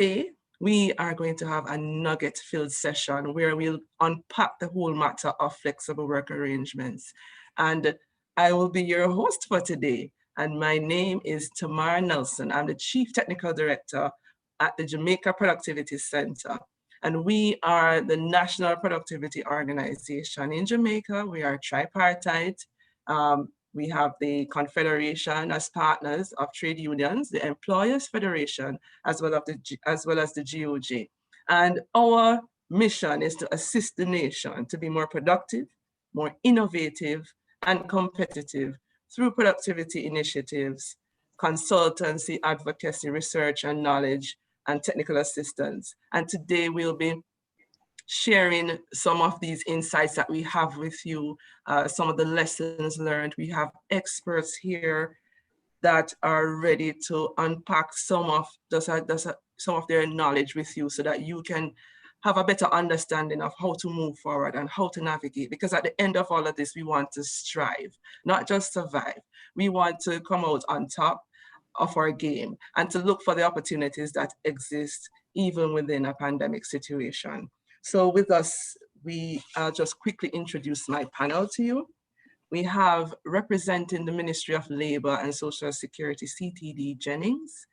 Today, we are going to have a nugget-filled session where we'll unpack the whole matter of flexible work arrangements. And I will be your host for today. And my name is Tamara Nelson. I'm the Chief Technical Director at the Jamaica Productivity Center. And we are the National Productivity Organization in Jamaica. We are tripartite. We have the Confederation as partners of trade unions, the Employers Federation, as well as the GOJ. And our mission is to assist the nation to be more productive, more innovative, and competitive through productivity initiatives, consultancy, advocacy, research and knowledge, and technical assistance. And today we'll be sharing some of these insights that we have with you, some of the lessons learned. We have experts here that are ready to unpack some of their knowledge with you so that you can have a better understanding of how to move forward and how to navigate. Because at the end of all of this, we want to strive, not just survive. We want to come out on top of our game and to look for the opportunities that exist even within a pandemic situation. So with us, I'll just quickly introduce my panel to you. We have representing the Ministry of Labor and Social Security, CTD Jennings,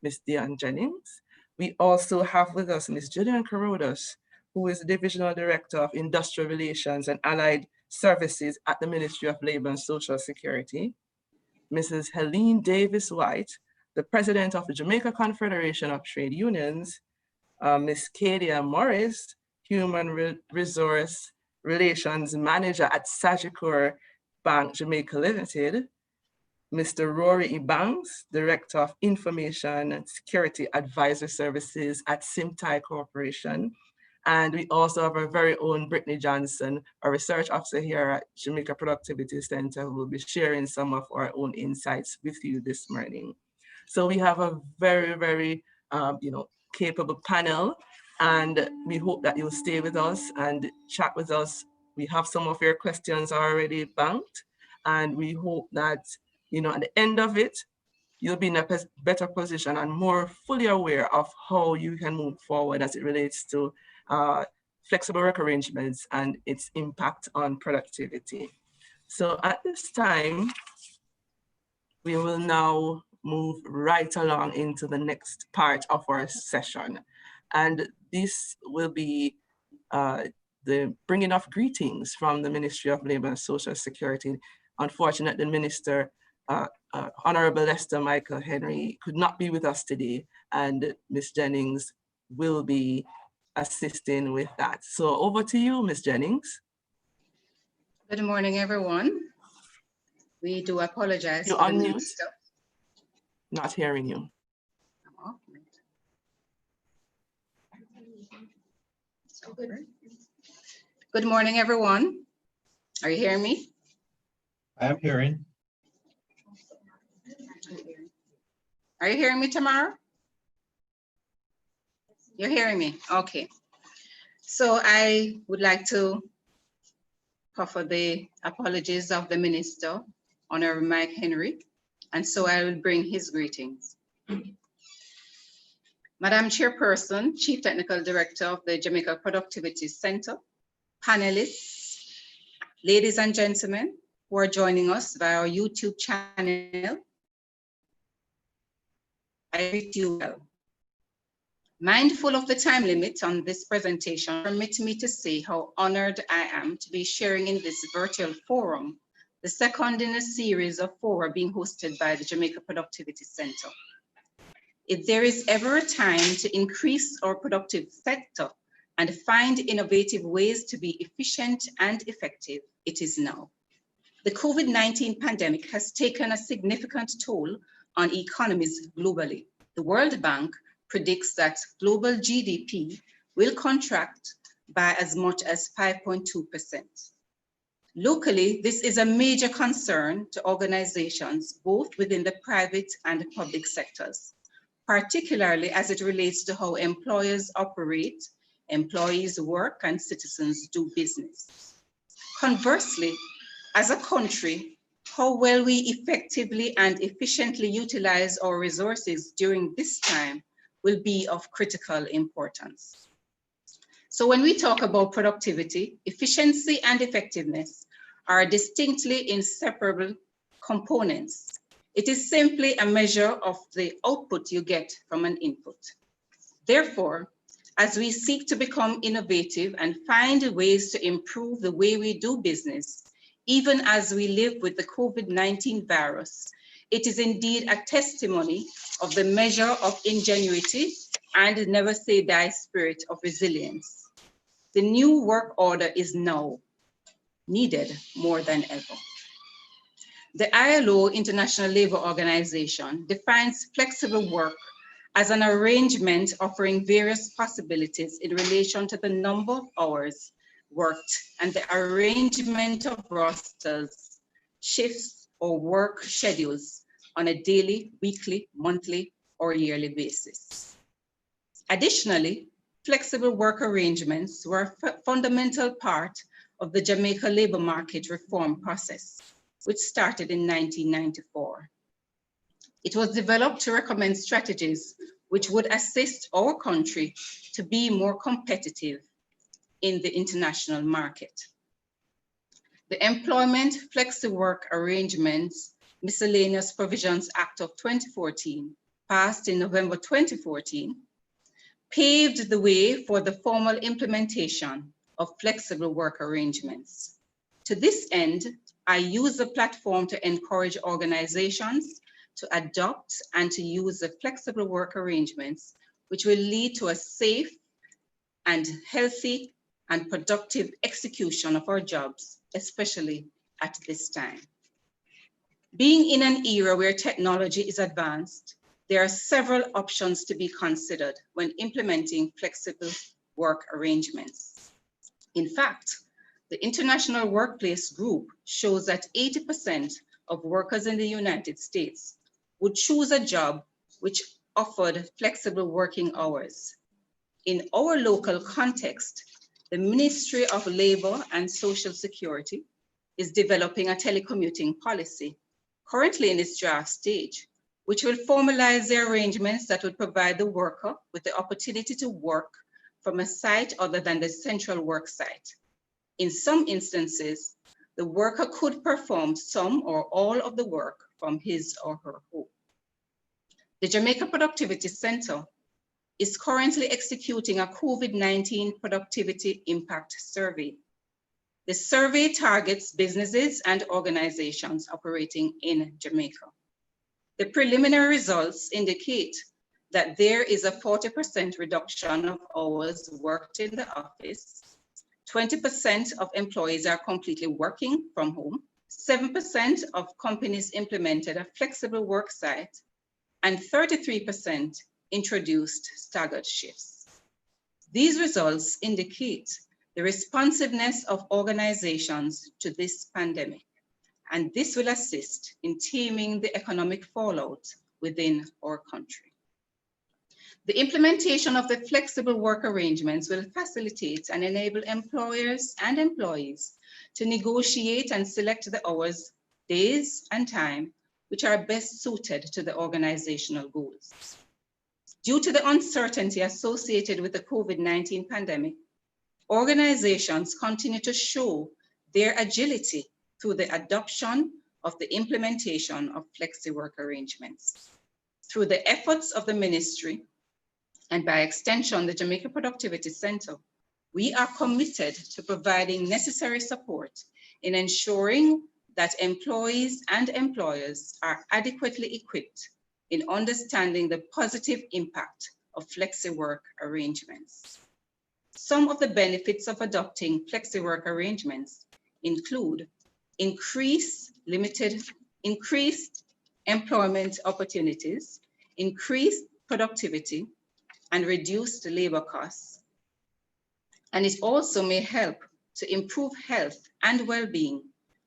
Ms. Diane Jennings. We also have with us Ms. Gillian Carrodus, who is the Divisional Director of Industrial Relations and Allied Services at the Ministry of Labor and Social Security. Mrs. Helene Davis White, the President of the Jamaica Confederation of Trade Unions. Ms. Kadia Morris, Human Resource Relations Manager at Sagicor Bank Jamaica Limited. Mr. Rory Ebanks, Director of Information and Security Advisor Services at Simtai Corporation. And we also have our very own Brittany Johnson, a research officer here at Jamaica Productivity Center, who will be sharing some of our own insights with you this morning. So we have a very, very capable panel, and we hope that you'll stay with us and chat with us. We have some of your questions already banked, and we hope that at the end of it, you'll be in a better position and more fully aware of how you can move forward as it relates to flexible work arrangements and its impact on productivity. So at this time, we will now move right along into the next part of our session. And this will be the bringing of greetings from the Ministry of Labor and Social Security. Unfortunately, the Minister, Honorable Lester Michael Henry, could not be with us today, and Ms. Jennings will be assisting with that. So over to you, Ms. Jennings. Good morning, everyone. We do apologize. You're on mute. Not hearing you. Good morning, everyone. Are you hearing me? I am hearing. Are you hearing me, Tamara? You're hearing me? Okay. So I would like to offer the apologies of the Minister, Honorable Mike Henry, and so I will bring his greetings. Madam Chairperson, Chief Technical Director of the Jamaica Productivity Center, panelists, ladies and gentlemen who are joining us via our YouTube channel, I greet you well. Mindful of the time limit on this presentation, permit me to say how honored I am to be sharing in this virtual forum, the second in a series of fora being hosted by the Jamaica Productivity Center. If there is ever a time to increase our productive sector and find innovative ways to be efficient and effective, it is now. The COVID-19 pandemic has taken a significant toll on economies globally. The World Bank predicts that global GDP will contract by as much as 5.2%. Locally, this is a major concern to organizations, both within the private and public sectors, particularly as it relates to how employers operate, employees work, and citizens do business. Conversely, as a country, how well we effectively and efficiently utilize our resources during this time will be of critical importance. So when we talk about productivity, efficiency and effectiveness are distinctly inseparable components. It is simply a measure of the output you get from an input. Therefore, as we seek to become innovative and find ways to improve the way we do business, even as we live with the COVID-19 virus, it is indeed a testimony of the measure of ingenuity and never say die spirit of resilience. The new work order is now needed more than ever. The ILO, International Labour Organization, defines flexible work as an arrangement offering various possibilities in relation to the number of hours worked and the arrangement of rosters, shifts, or work schedules on a daily, weekly, monthly, or yearly basis. Additionally, flexible work arrangements were a fundamental part of the Jamaica labor market reform process, which started in 1994. It was developed to recommend strategies which would assist our country to be more competitive in the international market. The Employment Flexi Work Arrangements Miscellaneous Provisions Act of 2014, passed in November 2014, paved the way for the formal implementation of flexible work arrangements. To this end, I use the platform to encourage organizations to adopt and to use the flexible work arrangements, which will lead to a safe and healthy and productive execution of our jobs, especially at this time. Being in an era where technology is advanced, there are several options to be considered when implementing flexible work arrangements. In fact, the International Workplace Group shows that 80% of workers in the United States would choose a job which offered flexible working hours. In our local context, the Ministry of Labor and Social Security is developing a telecommuting policy, currently in its draft stage, which will formalize the arrangements that would provide the worker with the opportunity to work from a site other than the central work site. In some instances, the worker could perform some or all of the work from his or her home. The Jamaica Productivity Center is currently executing a COVID-19 Productivity Impact Survey. The survey targets businesses and organizations operating in Jamaica. The preliminary results indicate that there is a 40% reduction of hours worked in the office, 20% of employees are completely working from home, 7% of companies implemented a flexible work site, and 33% introduced staggered shifts. These results indicate the responsiveness of organizations to this pandemic, and this will assist in taming the economic fallout within our country. The implementation of the flexible work arrangements will facilitate and enable employers and employees to negotiate and select the hours, days, and time which are best suited to the organizational goals. Due to the uncertainty associated with the COVID-19 pandemic, organizations continue to show their agility through the adoption of the implementation of flexi work arrangements. Through the efforts of the ministry, and by extension, the Jamaica Productivity Center, we are committed to providing necessary support in ensuring that employees and employers are adequately equipped in understanding the positive impact of flexi work arrangements. Some of the benefits of adopting flexi work arrangements include increased employment opportunities, increased productivity, and reduced labor costs. And it also may help to improve health and well-being,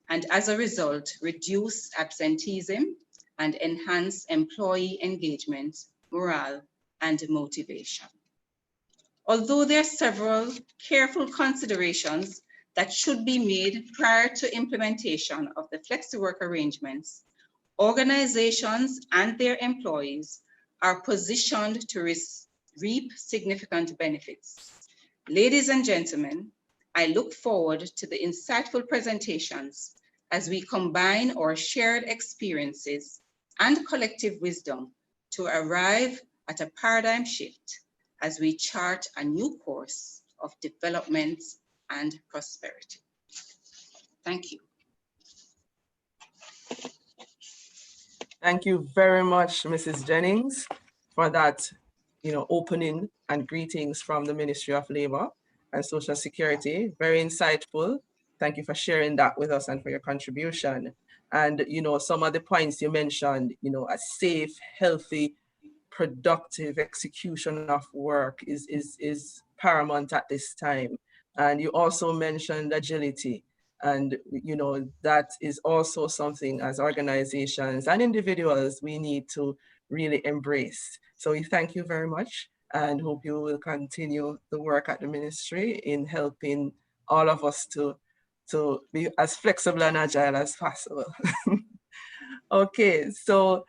and as a result, reduce absenteeism and enhance employee engagement, morale, and motivation. Although there are several careful considerations that should be made prior to implementation of the flexi work arrangements, organizations and their employees are positioned to reap significant benefits. Ladies and gentlemen, I look forward to the insightful presentations as we combine our shared experiences and collective wisdom to arrive at a paradigm shift as we chart a new course of development and prosperity. Thank you. Thank you very much, Mrs. Jennings, for that, opening and greetings from the Ministry of Labor and Social Security. Very insightful. Thank you for sharing that with us and for your contribution. And, some of the points you mentioned, a safe, healthy, productive execution of work is paramount at this time. And you also mentioned agility. And that is also something as organizations and individuals we need to really embrace. So we thank you very much and hope you will continue the work at the ministry in helping all of us to be as flexible and agile as possible. Okay, so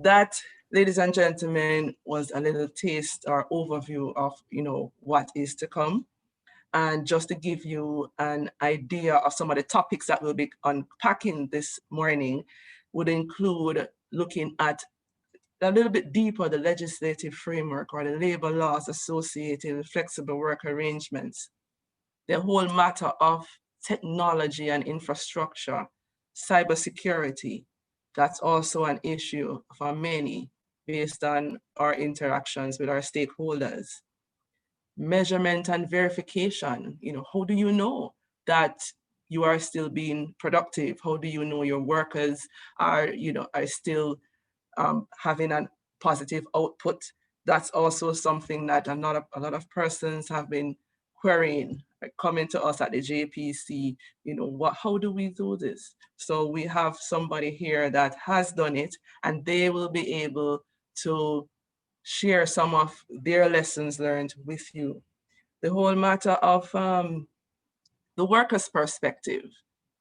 that, ladies and gentlemen, was a little taste or overview of what is to come. And just to give you an idea of some of the topics that we'll be unpacking this morning would include looking at a little bit deeper the legislative framework or the labor laws associated with flexible work arrangements, the whole matter of technology and infrastructure, cybersecurity. That's also an issue for many based on our interactions with our stakeholders. Measurement and verification. How do you know that you are still being productive? How do you know your workers are still having a positive output? That's also something that a lot of persons have been querying, coming to us at the JPC. How do we do this? So we have somebody here that has done it, and they will be able to share some of their lessons learned with you. The whole matter of the workers' perspective.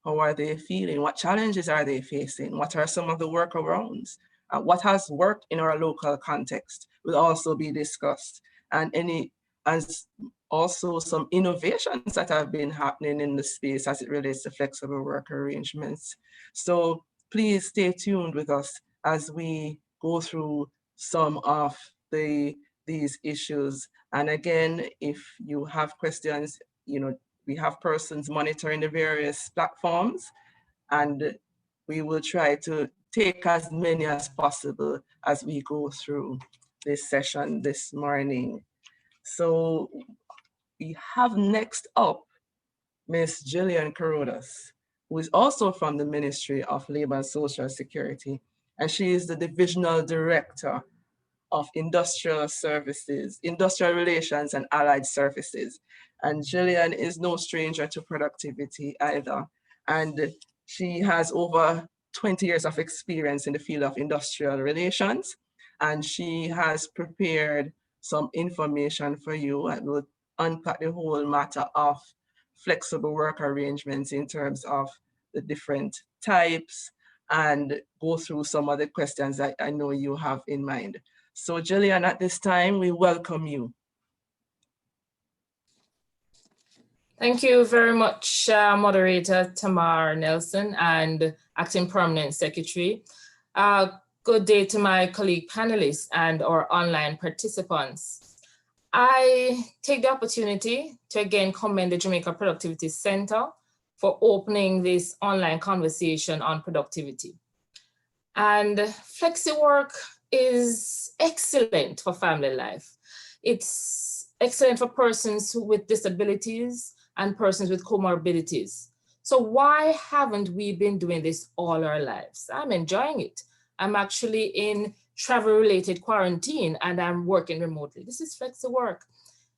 How are they feeling? What challenges are they facing? What are some of the workarounds? What has worked in our local context will also be discussed. And as also some innovations that have been happening in the space as it relates to flexible work arrangements. So please stay tuned with us as we go through some of these issues. And again, if you have questions, we have persons monitoring the various platforms, and we will try to take as many as possible as we go through this session this morning. So we have next up Ms. Jillian Carruthers, who is also from the Ministry of Labor and Social Security, and she is the Divisional Director of Industrial Services, Industrial Relations and Allied Services. And Jillian is no stranger to productivity either. And she has over 20 years of experience in the field of industrial relations. And she has prepared some information for you and will unpack the whole matter of flexible work arrangements in terms of the different types and go through some of the questions that I know you have in mind. So Jillian, at this time, we welcome you. Thank you very much, Moderator Tamar Nelson and Acting Permanent Secretary. Good day to my colleague panelists and our online participants. I take the opportunity to again commend the Jamaica Productivity Center for opening this online conversation on productivity. And flexi work is excellent for family life. It's excellent for persons with disabilities and persons with comorbidities. So why haven't we been doing this all our lives? I'm enjoying it. I'm actually in travel-related quarantine and I'm working remotely. This is flexi work.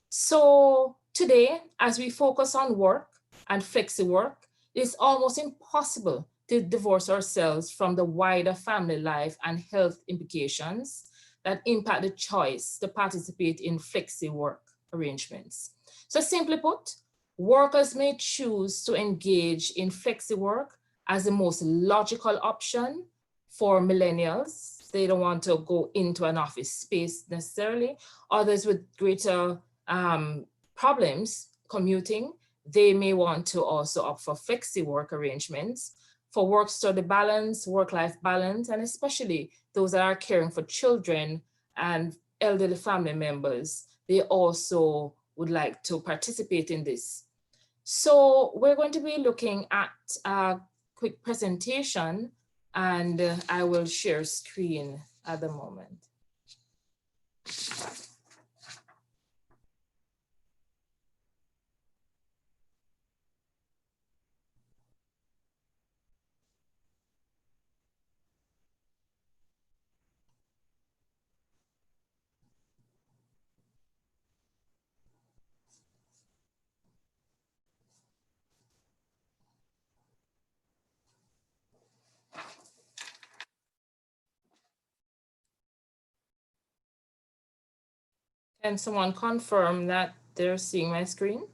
So today, as we focus on work and flexi work, it's almost impossible to divorce ourselves from the wider family life and health implications that impact the choice to participate in flexi work arrangements. So simply put, workers may choose to engage in flexi work as the most logical option for millennials they don't want to go into an office space necessarily. Others with greater problems commuting, they may want to also opt for flexi work arrangements for work-study balance, work-life balance, and especially those that are caring for children and elderly family members. They also would like to participate in this. So we're going to be looking at a quick presentation, and I will share screen at the moment. Can someone confirm that they're seeing my screen?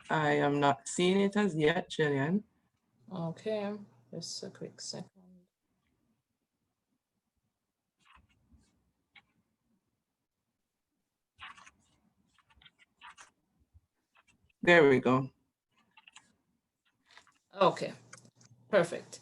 I am not seeing it as yet, Jillian. Okay, just a quick second. There we go. Okay, perfect.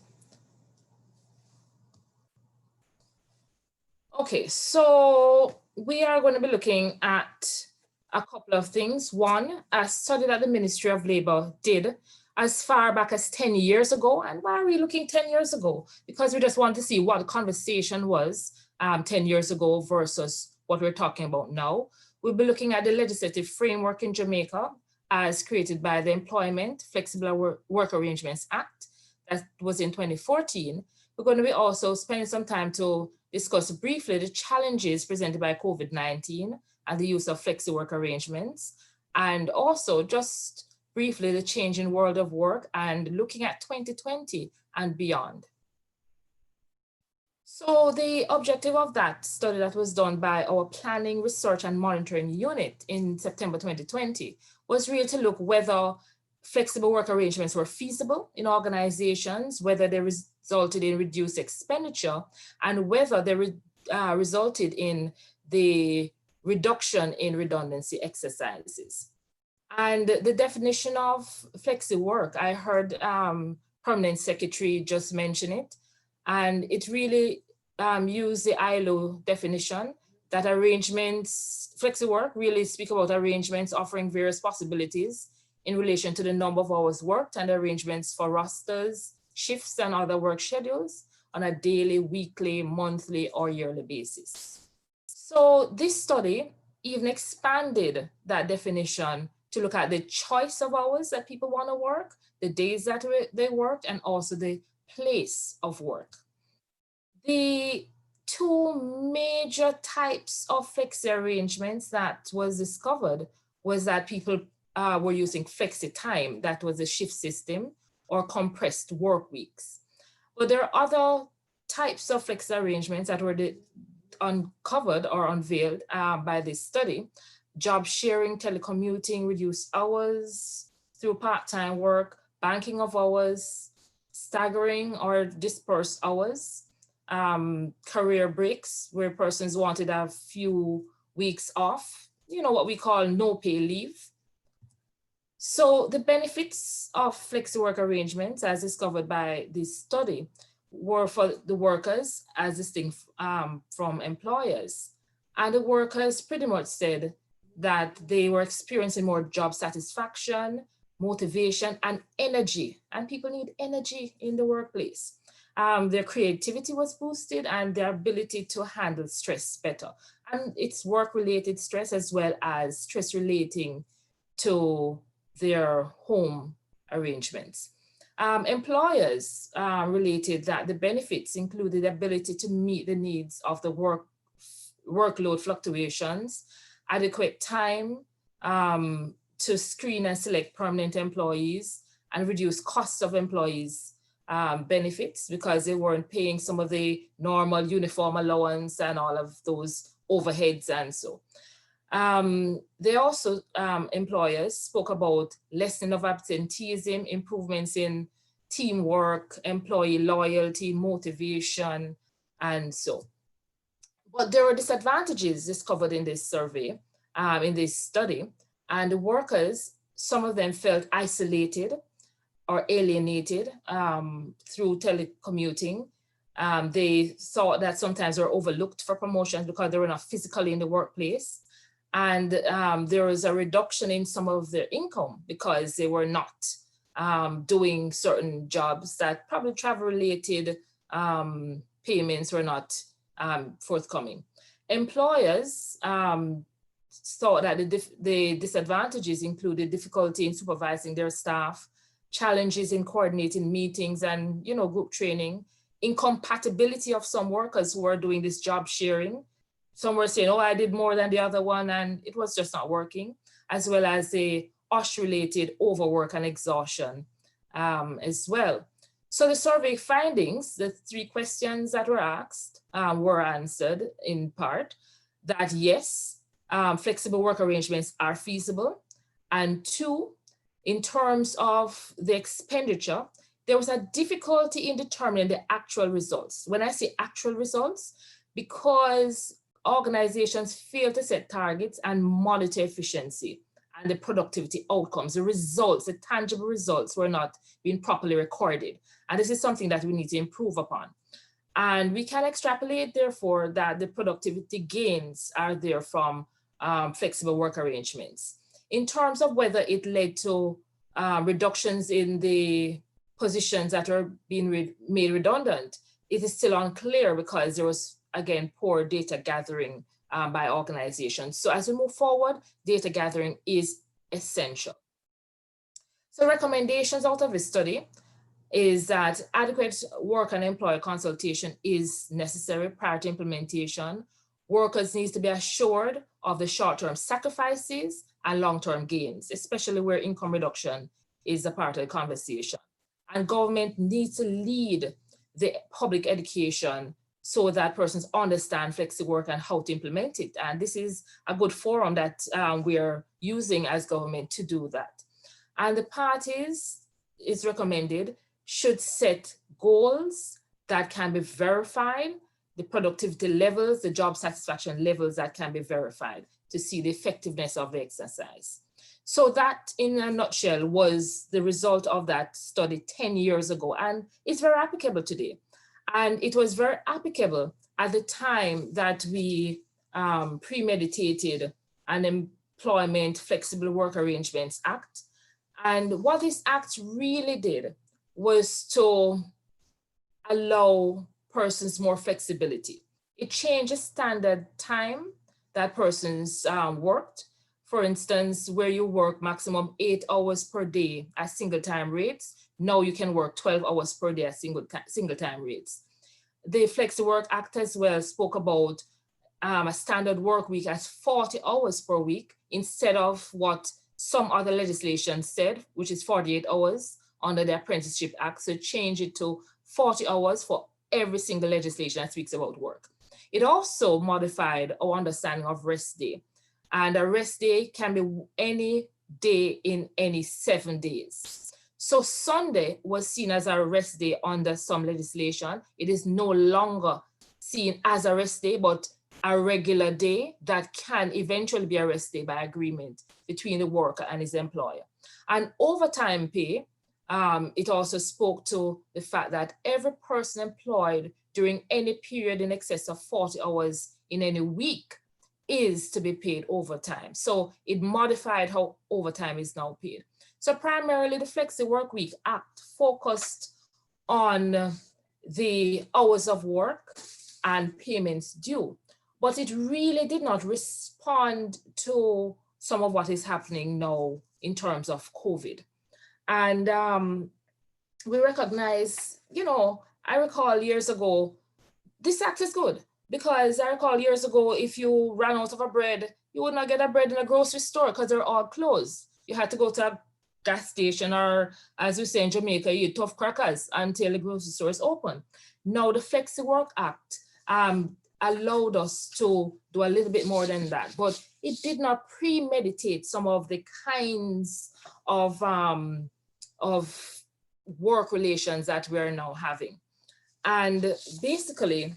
Okay, so we are going to be looking at a couple of things. One, a study that the Ministry of Labour did as far back as 10 years ago. And why are we looking 10 years ago? Because we just want to see what the conversation was 10 years ago versus what we're talking about now. We'll be looking at the legislative framework in Jamaica as created by the Employment Flexible Work Arrangements Act that was in 2014. We're going to be also spending some time to discuss briefly the challenges presented by COVID-19 and the use of flexi work arrangements, and also just briefly the changing world of work and looking at 2020 and beyond. So the objective of that study that was done by our Planning, Research and Monitoring Unit in September 2020 was really to look whether flexible work arrangements were feasible in organizations, whether they resulted in reduced expenditure, and whether they resulted in the reduction in redundancy exercises. And the definition of flexi work, I heard Permanent Secretary just mention it, and it really used the ILO definition that arrangements, flexi work really speak about arrangements offering various possibilities in relation to the number of hours worked and arrangements for rosters, shifts and other work schedules on a daily, weekly, monthly or yearly basis. So this study even expanded that definition to look at the choice of hours that people want to work, the days that they worked, and also the place of work. The two major types of flexi arrangements that was discovered was that people were using flexi time, that was a shift system, or compressed work weeks. But there are other types of flexi arrangements that were uncovered or unveiled by this study: job sharing, telecommuting, reduced hours through part-time work, banking of hours, staggering or dispersed hours, career breaks where persons wanted a few weeks off, you know, what we call no pay leave. So the benefits of flexi work arrangements as discovered by this study were for the workers as distinct from employers. And the workers pretty much said that they were experiencing more job satisfaction, motivation, and energy. And people need energy in the workplace. Their creativity was boosted and their ability to handle stress better. And it's work-related stress as well as stress relating to their home arrangements. Employers related that the benefits included the ability to meet the needs of the workload fluctuations, adequate time to screen and select permanent employees, and reduce costs of employees' benefits because they weren't paying some of the normal uniform allowance and all of those overheads and so. They also, employers spoke about lessening of absenteeism, improvements in teamwork, employee loyalty, motivation, and so. But there are disadvantages discovered in this survey, in this study, and the workers, some of them felt isolated or alienated through telecommuting. They thought that sometimes they were overlooked for promotions because they were not physically in the workplace. And there was a reduction in some of their income because they were not doing certain jobs that probably travel-related payments were not forthcoming. Employers thought that the disadvantages included difficulty in supervising their staff, challenges in coordinating meetings and group training, incompatibility of some workers who are doing this job sharing. Some were saying, oh, I did more than the other one, and it was just not working, as well as the OSH-related overwork and exhaustion as well. So the survey findings, the 3 questions that were asked were answered in part, that yes, flexible work arrangements are feasible. And 2, in terms of the expenditure, there was a difficulty in determining the actual results. When I say actual results, because organizations fail to set targets and monitor efficiency and the productivity outcomes, the results, the tangible results were not being properly recorded. And this is something that we need to improve upon. And we can extrapolate, therefore, that the productivity gains are there from flexible work arrangements. In terms of whether it led to reductions in the positions that are being made redundant, it is still unclear because there was, again, poor data gathering by organizations. So as we move forward, data gathering is essential. So recommendations out of this study is that adequate work and employer consultation is necessary prior to implementation. Workers need to be assured of the short-term sacrifices and long-term gains, especially where income reduction is a part of the conversation. And government needs to lead the public education so that persons understand flexi work and how to implement it. And this is a good forum that we're using as government to do that. And the parties, it's recommended, should set goals that can be verified, the productivity levels, the job satisfaction levels that can be verified to see the effectiveness of the exercise. So that, in a nutshell, was the result of that study 10 years ago, and it's very applicable today. And it was very applicable at the time that we premeditated an Employment Flexible Work Arrangements Act. And what this act really did was to allow persons more flexibility. It changed the standard time that persons worked. For instance, where you work maximum 8 hours per day at single time rates, now you can work 12 hours per day at single time rates. The Flexi Work Act as well spoke about a standard work week as 40 hours per week instead of what some other legislation said, which is 48 hours under the Apprenticeship Act. So change it to 40 hours for every single legislation that speaks about work. It also modified our understanding of rest day. And a rest day can be any day in any 7 days. So Sunday was seen as a rest day under some legislation. It is no longer seen as a rest day, but a regular day that can eventually be a rest day by agreement between the worker and his employer. And overtime pay, it also spoke to the fact that every person employed during any period in excess of 40 hours in any week is to be paid overtime. So it modified how overtime is now paid. So primarily the Flexi Work Week Act focused on the hours of work and payments due, but it really did not respond to some of what is happening now in terms of COVID. And we recognize, I recall years ago, this act is good. Because I recall years ago, if you ran out of a bread, you would not get a bread in a grocery store because they're all closed. You had to go to a gas station or, as we say in Jamaica, you eat tough crackers until the grocery store is open. Now the Flexi Work Act allowed us to do a little bit more than that, but it did not premeditate some of the kinds of work relations that we are now having. And basically,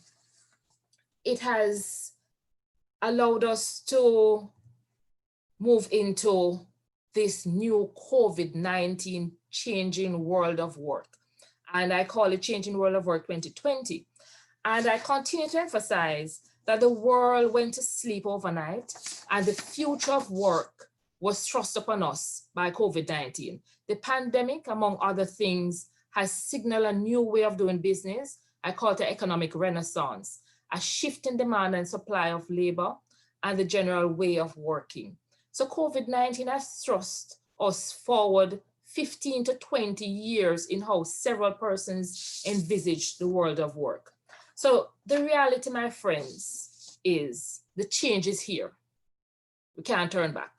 it has allowed us to move into this new COVID-19 changing world of work. And I call it Changing World of Work 2020. And I continue to emphasize that the world went to sleep overnight and the future of work was thrust upon us by COVID-19. The pandemic, among other things, has signaled a new way of doing business. I call it the economic renaissance, a shift in demand and supply of labor and the general way of working. So COVID-19 has thrust us forward 15 to 20 years in how several persons envisage the world of work. So the reality, my friends, is the change is here. We can't turn back.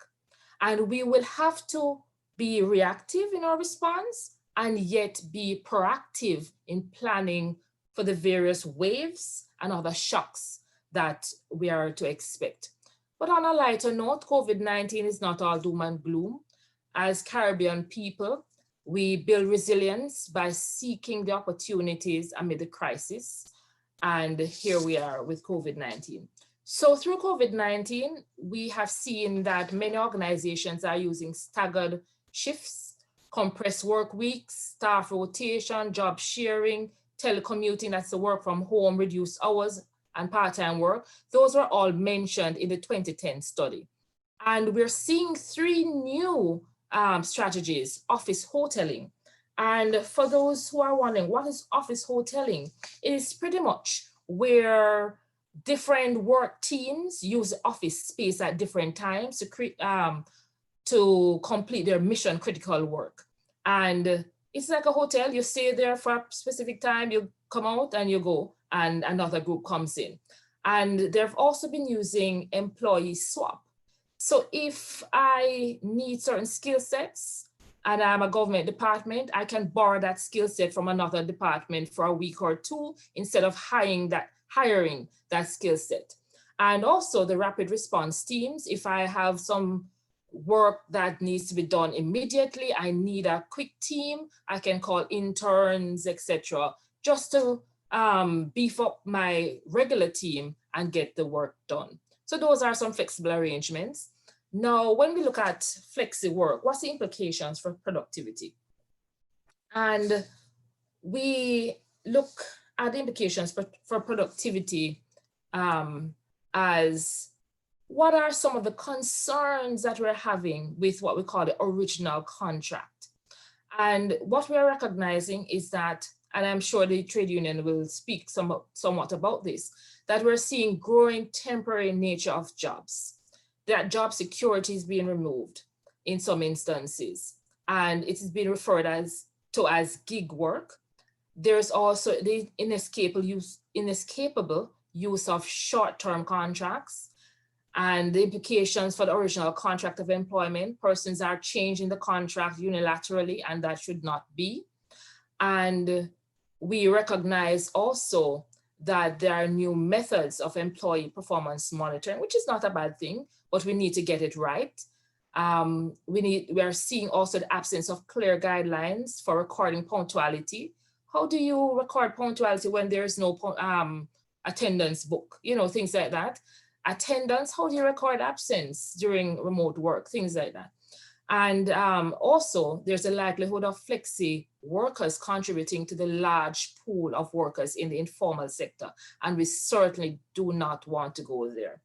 And we will have to be reactive in our response and yet be proactive in planning for the various waves and other shocks that we are to expect. But on a lighter note, COVID-19 is not all doom and gloom. As Caribbean people, we build resilience by seeking the opportunities amid the crisis. And here we are with COVID-19. So through COVID-19, we have seen that many organizations are using staggered shifts, compressed work weeks, staff rotation, job sharing, telecommuting, that's the work from home, reduced hours, and part-time work. Those were all mentioned in the 2010 study. And we're seeing 3 new strategies: office hoteling. And for those who are wondering, what is office hoteling? It is pretty much where different work teams use office space at different times to complete their mission critical work. And it's like a hotel. You stay there for a specific time, you come out and you go, and another group comes in. And they've also been using employee swap. So if I need certain skill sets and I'm a government department, I can borrow that skill set from another department for a week or 2 instead of hiring that skill set. And also the rapid response teams, if I have some work that needs to be done immediately, I need a quick team, I can call interns, etc., just to beef up my regular team and get the work done. So those are some flexible arrangements. Now, when we look at flexi work, what's the implications for productivity? And we look at the implications for productivity as what are some of the concerns that we're having with what we call the original contract. And what we're recognizing is that, and I'm sure the trade union will speak somewhat about this, that we're seeing growing temporary nature of jobs, that job security is being removed in some instances, and it is being referred to as gig work. There's also the inescapable use of short-term contracts and the implications for the original contract of employment. Persons are changing the contract unilaterally, and that should not be. And we recognize also that there are new methods of employee performance monitoring, which is not a bad thing, but we need to get it right. We are seeing also the absence of clear guidelines for recording punctuality. How do you record punctuality when there is no attendance book? You know, things like that. Attendance, how do you record absence during remote work? Things like that. And also, there's a likelihood of flexi workers contributing to the large pool of workers in the informal sector. And we certainly do not want to go there.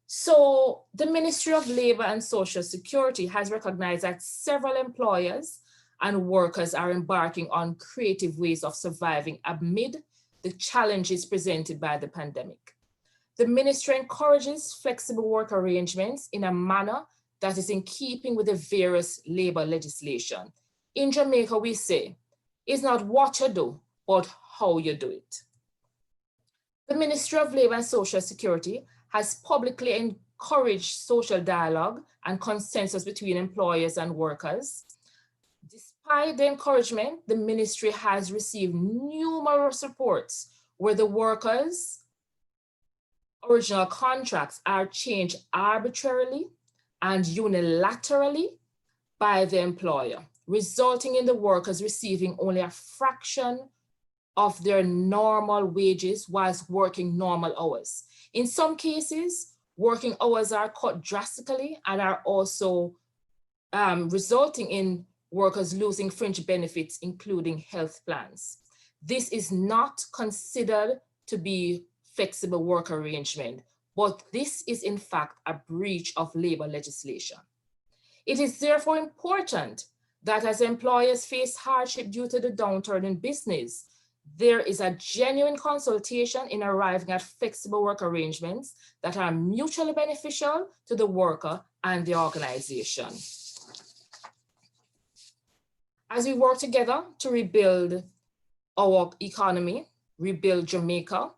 So the Ministry of Labor and Social Security has recognized that several employers and workers are embarking on creative ways of surviving amid the challenges presented by the pandemic. The ministry encourages flexible work arrangements in a manner that is in keeping with the various labor legislation. In Jamaica, we say, it's not what you do, but how you do it. The Ministry of Labor and Social Security has publicly encouraged social dialogue and consensus between employers and workers. Despite the encouragement, the ministry has received numerous reports where the workers original contracts are changed arbitrarily and unilaterally by the employer, resulting in the workers receiving only a fraction of their normal wages whilst working normal hours. In some cases, working hours are cut drastically and are also resulting in workers losing fringe benefits, including health plans. This is not considered to be flexible work arrangement, but this is in fact a breach of labor legislation. It is therefore important that as employers face hardship due to the downturn in business, there is a genuine consultation in arriving at flexible work arrangements that are mutually beneficial to the worker and the organization. As we work together to rebuild our economy, rebuild Jamaica,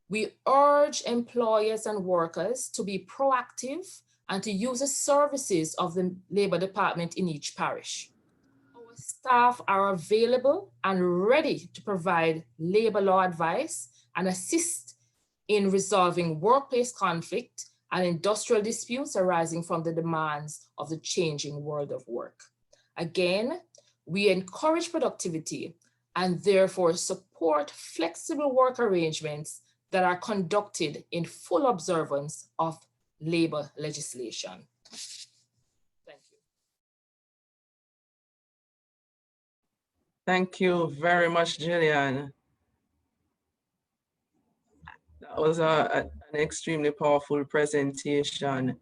we urge employers and workers to be proactive and to use the services of the Labor Department in each parish. Our staff are available and ready to provide labor law advice and assist in resolving workplace conflict and industrial disputes arising from the demands of the changing world of work. Again, we encourage productivity and therefore support flexible work arrangements that are conducted in full observance of labor legislation. Thank you. Thank you very much, Gillian. That was an extremely powerful presentation.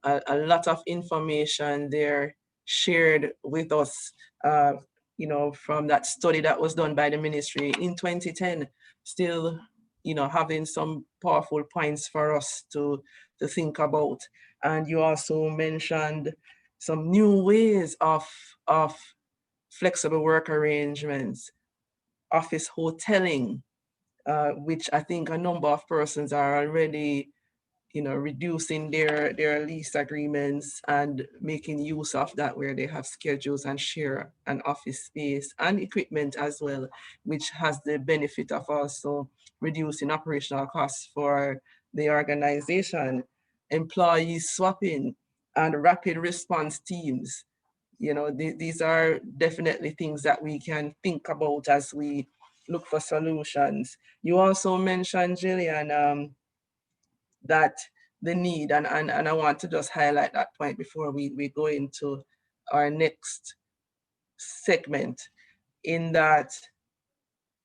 A lot of information there shared with us, from that study that was done by the ministry in 2010, still, having some powerful points for us to think about. And you also mentioned some new ways of flexible work arrangements, office hoteling, which I think a number of persons are already reducing their lease agreements and making use of that, where they have schedules and share an office space and equipment as well, which has the benefit of also reducing operational costs for the organization. Employee swapping and rapid response teams. These are definitely things that we can think about as we look for solutions. You also mentioned, Gillian, that the need, and I want to just highlight that point before we go into our next segment, in that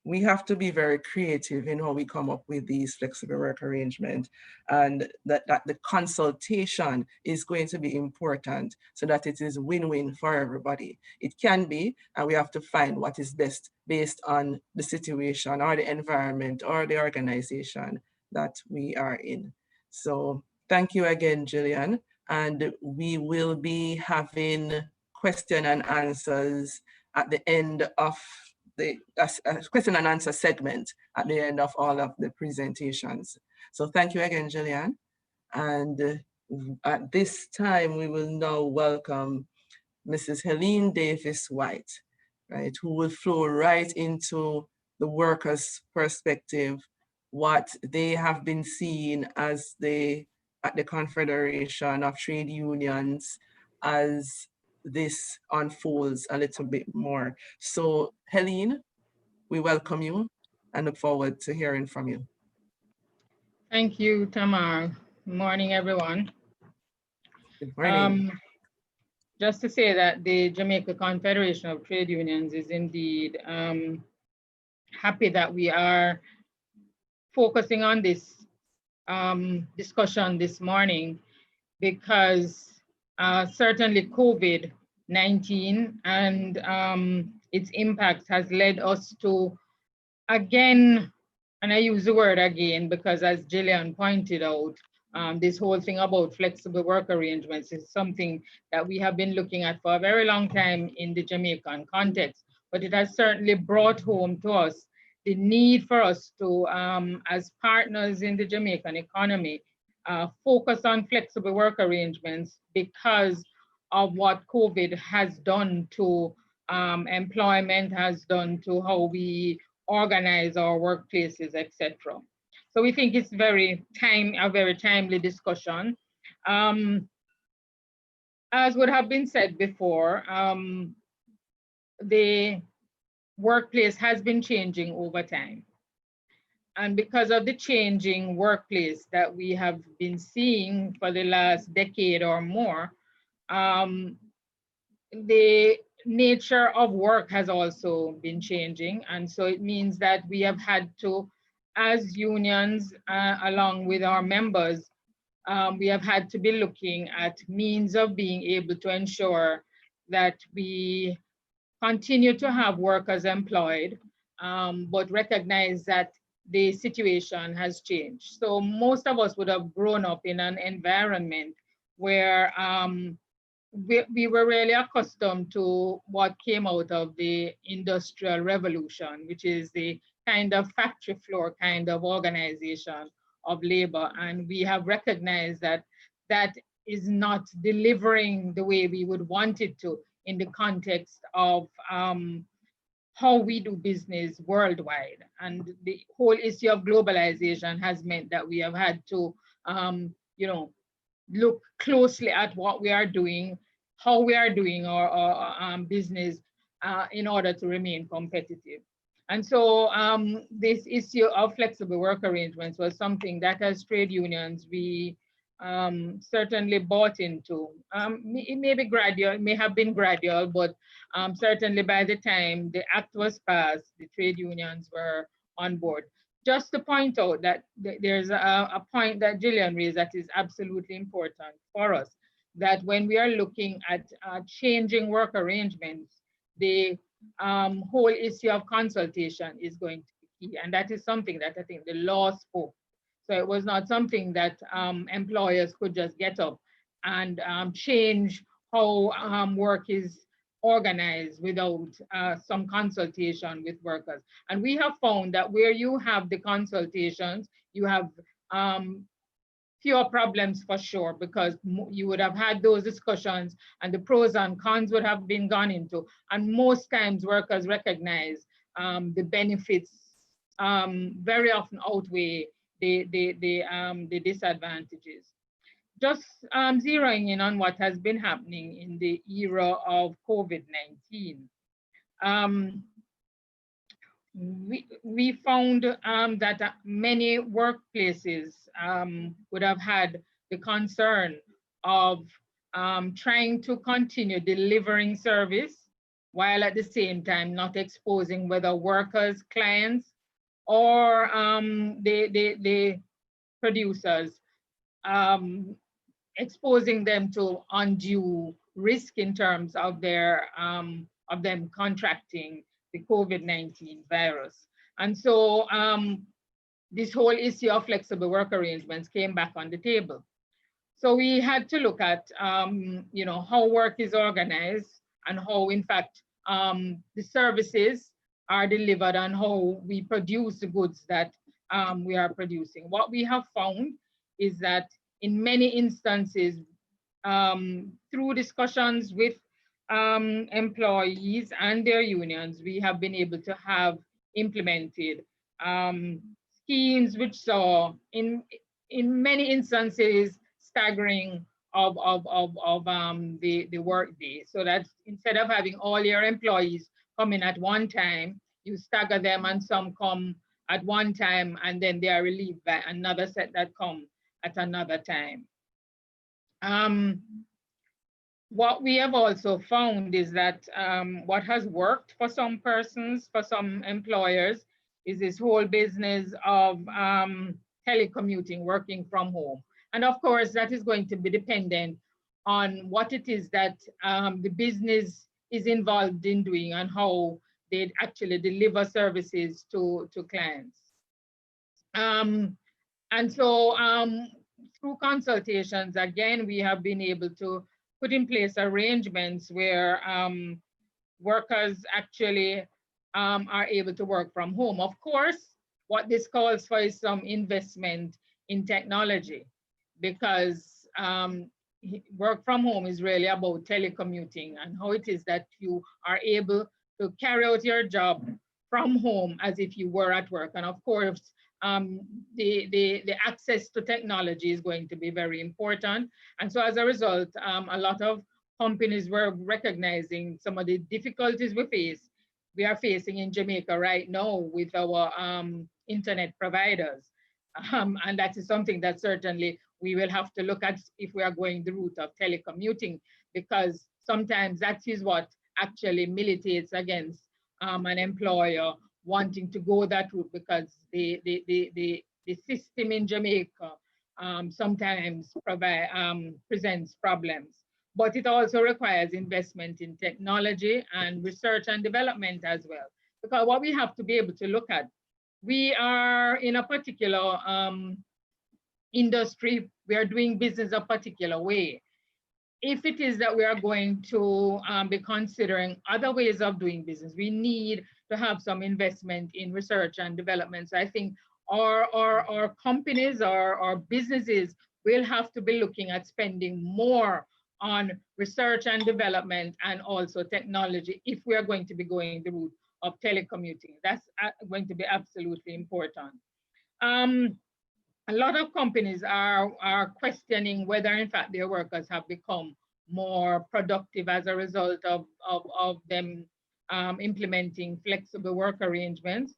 we have to be very creative in how we come up with these flexible work arrangements, and that the consultation is going to be important so that it is win-win for everybody. It can be, and we have to find what is best based on the situation or the environment or the organization that we are in. So thank you again, Gillian. And we will be having question and answers at the end of the question and answer segment at the end of all of the presentations. So thank you again, Gillian. And at this time, we will now welcome Mrs. Helene Davis-White, right, who will flow right into the workers' perspective, what they have been seeing as at the Confederation of Trade Unions as this unfolds a little bit more. So Helene, we welcome you and look forward to hearing from you. Thank you, Tamar. Good morning, everyone. Good morning. Just to say that the Jamaica Confederation of Trade Unions is indeed happy that we are focusing on this discussion this morning, because certainly COVID-19 and its impacts has led us to, again, and I use the word again because, as Gillian pointed out, this whole thing about flexible work arrangements is something that we have been looking at for a very long time in the Jamaican context, but it has certainly brought home to us the need for us to, as partners in the Jamaican economy, focus on flexible work arrangements because of what COVID has done to employment, has done to how we organize our workplaces, etc. So we think it's a very timely discussion. As would have been said before, the workplace has been changing over time. And because of the changing workplace that we have been seeing for the last decade or more, the nature of work has also been changing. And so it means that we have had to, as unions, along with our members, we have had to be looking at means of being able to ensure that we continue to have workers employed, but recognize that the situation has changed. So most of us would have grown up in an environment where we were really accustomed to what came out of the Industrial Revolution, which is the kind of factory floor kind of organization of labor. And we have recognized that that is not delivering the way we would want it to in the context of how we do business worldwide. And the whole issue of globalization has meant that we have had to, look closely at what we are doing, how we are doing our business in order to remain competitive. And so this issue of flexible work arrangements was something that as trade unions, we certainly bought into. It may be gradual, it may have been gradual, but certainly by the time the act was passed, the trade unions were on board. Just to point out that there's a point that Gillian raised that is absolutely important for us, that when we are looking at changing work arrangements, the whole issue of consultation is going to be key. And that is something that I think the law spoke. So it was not something that employers could just get up and change how work is organized without some consultation with workers. And we have found that where you have the consultations, you have fewer problems for sure, because you would have had those discussions and the pros and cons would have been gone into. And most times workers recognize the benefits very often outweigh the disadvantages. Just zeroing in on what has been happening in the era of COVID-19. We found that many workplaces would have had the concern of trying to continue delivering service while at the same time not exposing whether workers, clients, or the producers, exposing them to undue risk in terms of their of them contracting the COVID-19 virus. And so this whole issue of flexible work arrangements came back on the table. So we had to look at how work is organized and how in fact the services are delivered and how we produce the goods that we are producing. What we have found is that in many instances, through discussions with employees and their unions, we have been able to have implemented schemes which saw in many instances staggering of the work day. So that instead of having all your employees come in at one time, you stagger them and some come at one time and then they are relieved by another set that come at another time. What we have also found is that what has worked for some persons, for some employers, is this whole business of telecommuting, working from home. And of course, that is going to be dependent on what it is that the business is involved in doing and how they actually deliver services to clients. And so through consultations, again, we have been able to put in place arrangements where workers actually are able to work from home. Of course, what this calls for is some investment in technology, because work from home is really about telecommuting and how it is that you are able to carry out your job from home as if you were at work. And of course, the access to technology is going to be very important. And so as a result, a lot of companies were recognizing some of the difficulties we are facing in Jamaica right now with our internet providers. And that is something that certainly we will have to look at if we are going the route of telecommuting, because sometimes that is what actually militates against an employer wanting to go that route, because the system in Jamaica sometimes presents problems. But it also requires investment in technology and research and development as well. Because what we have to be able to look at, we are in a particular industry, we are doing business a particular way. If it is that we are going to be considering other ways of doing business, we need to have some investment in research and development. So I think our companies, our businesses will have to be looking at spending more on research and development and also technology if we are going to be going the route of telecommuting. That's going to be absolutely important. A lot of companies are questioning whether in fact their workers have become more productive as a result of them implementing flexible work arrangements.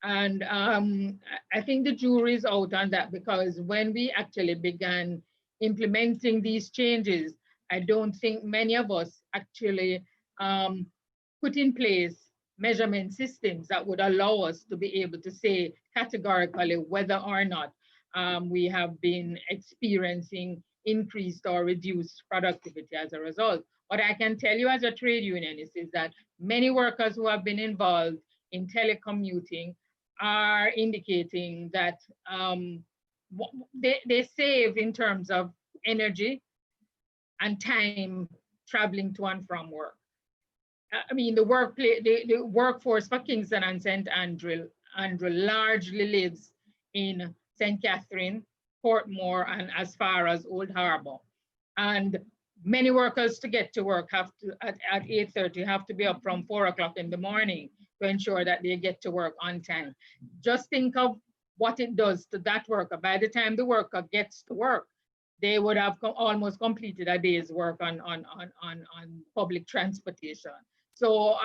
And I think the jury is out on that, because when we actually began implementing these changes, I don't think many of us actually put in place measurement systems that would allow us to be able to say categorically whether or not we have been experiencing increased or reduced productivity as a result. What I can tell you as a trade unionist is that many workers who have been involved in telecommuting are indicating that they save in terms of energy and time traveling to and from work. I mean, the workforce for Kingston and St. Andrew largely lives in St. Catherine, Portmore, and as far as Old Harbor. And many workers to get to work have to, at 8:30, have to be up from 4 o'clock in the morning to ensure that they get to work on time. Just think of what it does to that worker. By the time the worker gets to work, they would have almost completed a day's work on public transportation. So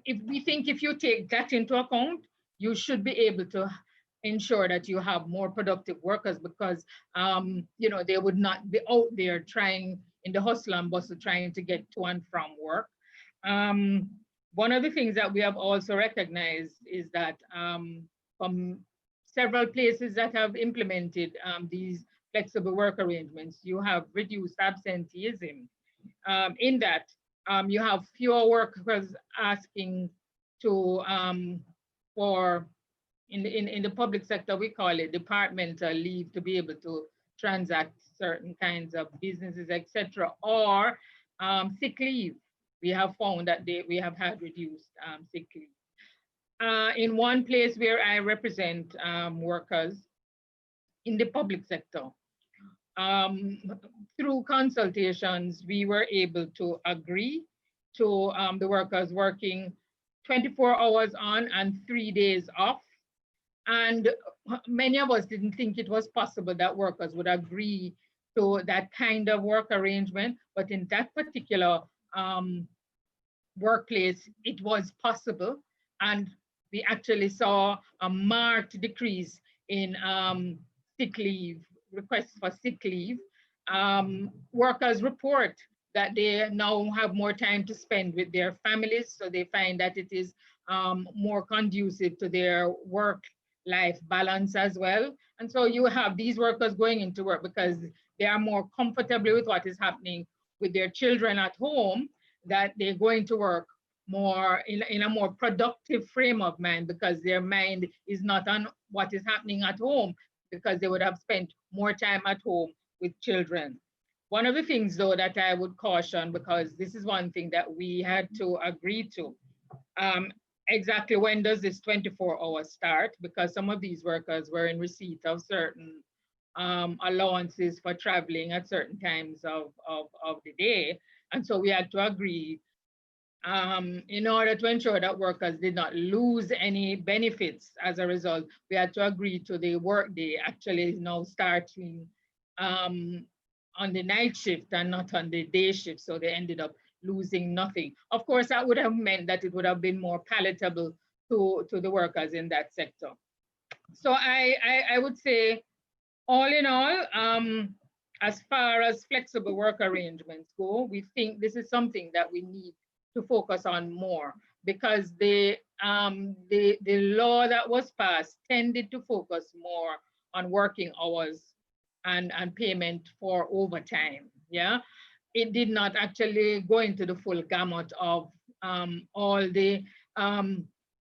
if you take that into account, you should be able to ensure that you have more productive workers, because they would not be out there trying in the hustle and bustle trying to get to and from work. One of the things that we have also recognized is that from several places that have implemented these flexible work arrangements, you have reduced absenteeism. In that, you have fewer workers asking to for in the public sector, we call it departmental leave to be able to transact certain kinds of businesses, etc., or sick leave. We have found that we have had reduced sick leave. In one place where I represent workers in the public sector, through consultations, we were able to agree to the workers working 24 hours on and 3 days off. And many of us didn't think it was possible that workers would agree to that kind of work arrangement, but in that particular workplace, it was possible. And we actually saw a marked decrease in sick leave, requests for sick leave. Workers report that they now have more time to spend with their families, so they find that it is more conducive to their work-life balance as well. And so you have these workers going into work because they are more comfortable with what is happening with their children at home, that they're going to work more in a more productive frame of mind, because their mind is not on what is happening at home, because they would have spent more time at home with children. One of the things, though, that I would caution, because this is one thing that we had to agree to, exactly when does this 24 hours start? Because some of these workers were in receipt of certain allowances for traveling at certain times of the day. And so we had to agree in order to ensure that workers did not lose any benefits as a result, we had to agree to the workday actually now starting on the night shift and not on the day shift. So they ended up losing nothing. Of course, that would have meant that it would have been more palatable to the workers in that sector. So I would say, all in all, as far as flexible work arrangements go, we think this is something that we need to focus on more, because the law that was passed tended to focus more on working hours and payment for overtime. Yeah, it did not actually go into the full gamut of all the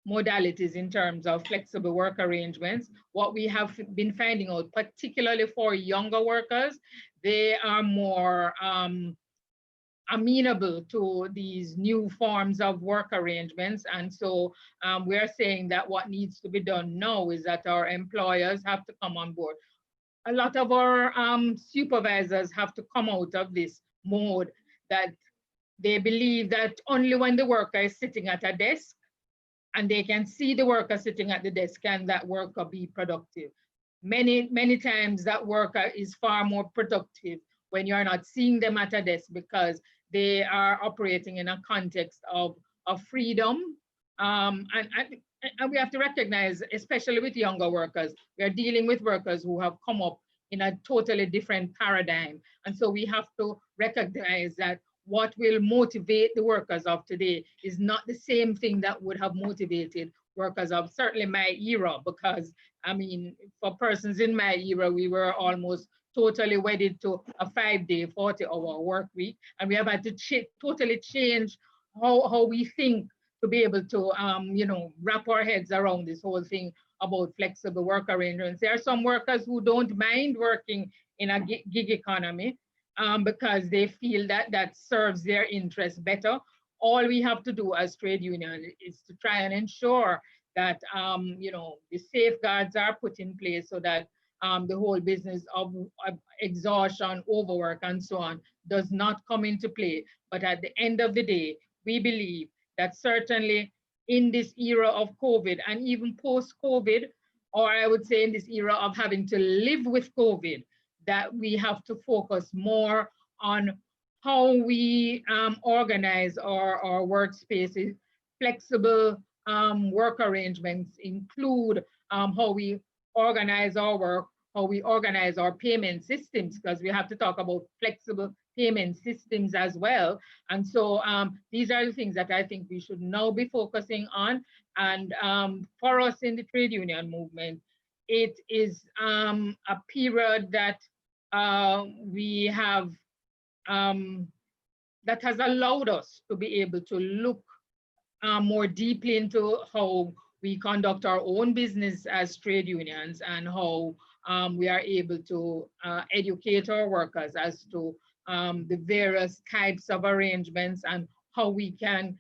modalities in terms of flexible work arrangements. What we have been finding out, particularly for younger workers, they are more amenable to these new forms of work arrangements. And so we are saying that what needs to be done now is that our employers have to come on board. A lot of our supervisors have to come out of this mode that they believe that only when the worker is sitting at a desk and they can see the worker sitting at the desk can that worker be productive. Many times that worker is far more productive when you're not seeing them at a desk, because they are operating in a context of freedom. And we have to recognize, especially with younger workers, we are dealing with workers who have come up in a totally different paradigm. And so we have to recognize that what will motivate the workers of today is not the same thing that would have motivated workers of certainly my era, because I mean, for persons in my era, we were almost totally wedded to a 5-day, 40-hour work week. And we have had to totally change how we think to be able to, wrap our heads around this whole thing about flexible work arrangements. There are some workers who don't mind working in a gig economy because they feel that that serves their interests better. All we have to do as trade union is to try and ensure that the safeguards are put in place so that the whole business of exhaustion, overwork, and so on does not come into play. But at the end of the day, we believe that certainly in this era of COVID and even post-COVID, or I would say in this era of having to live with COVID, that we have to focus more on how we organize our workspaces. Flexible work arrangements include how we organize our work, how we organize our payment systems, because we have to talk about flexible payment systems as well. And so these are the things that I think we should now be focusing on. And for us in the trade union movement, it is a period that we have that has allowed us to be able to look more deeply into how we conduct our own business as trade unions and how we are able to educate our workers as to the various types of arrangements and how we can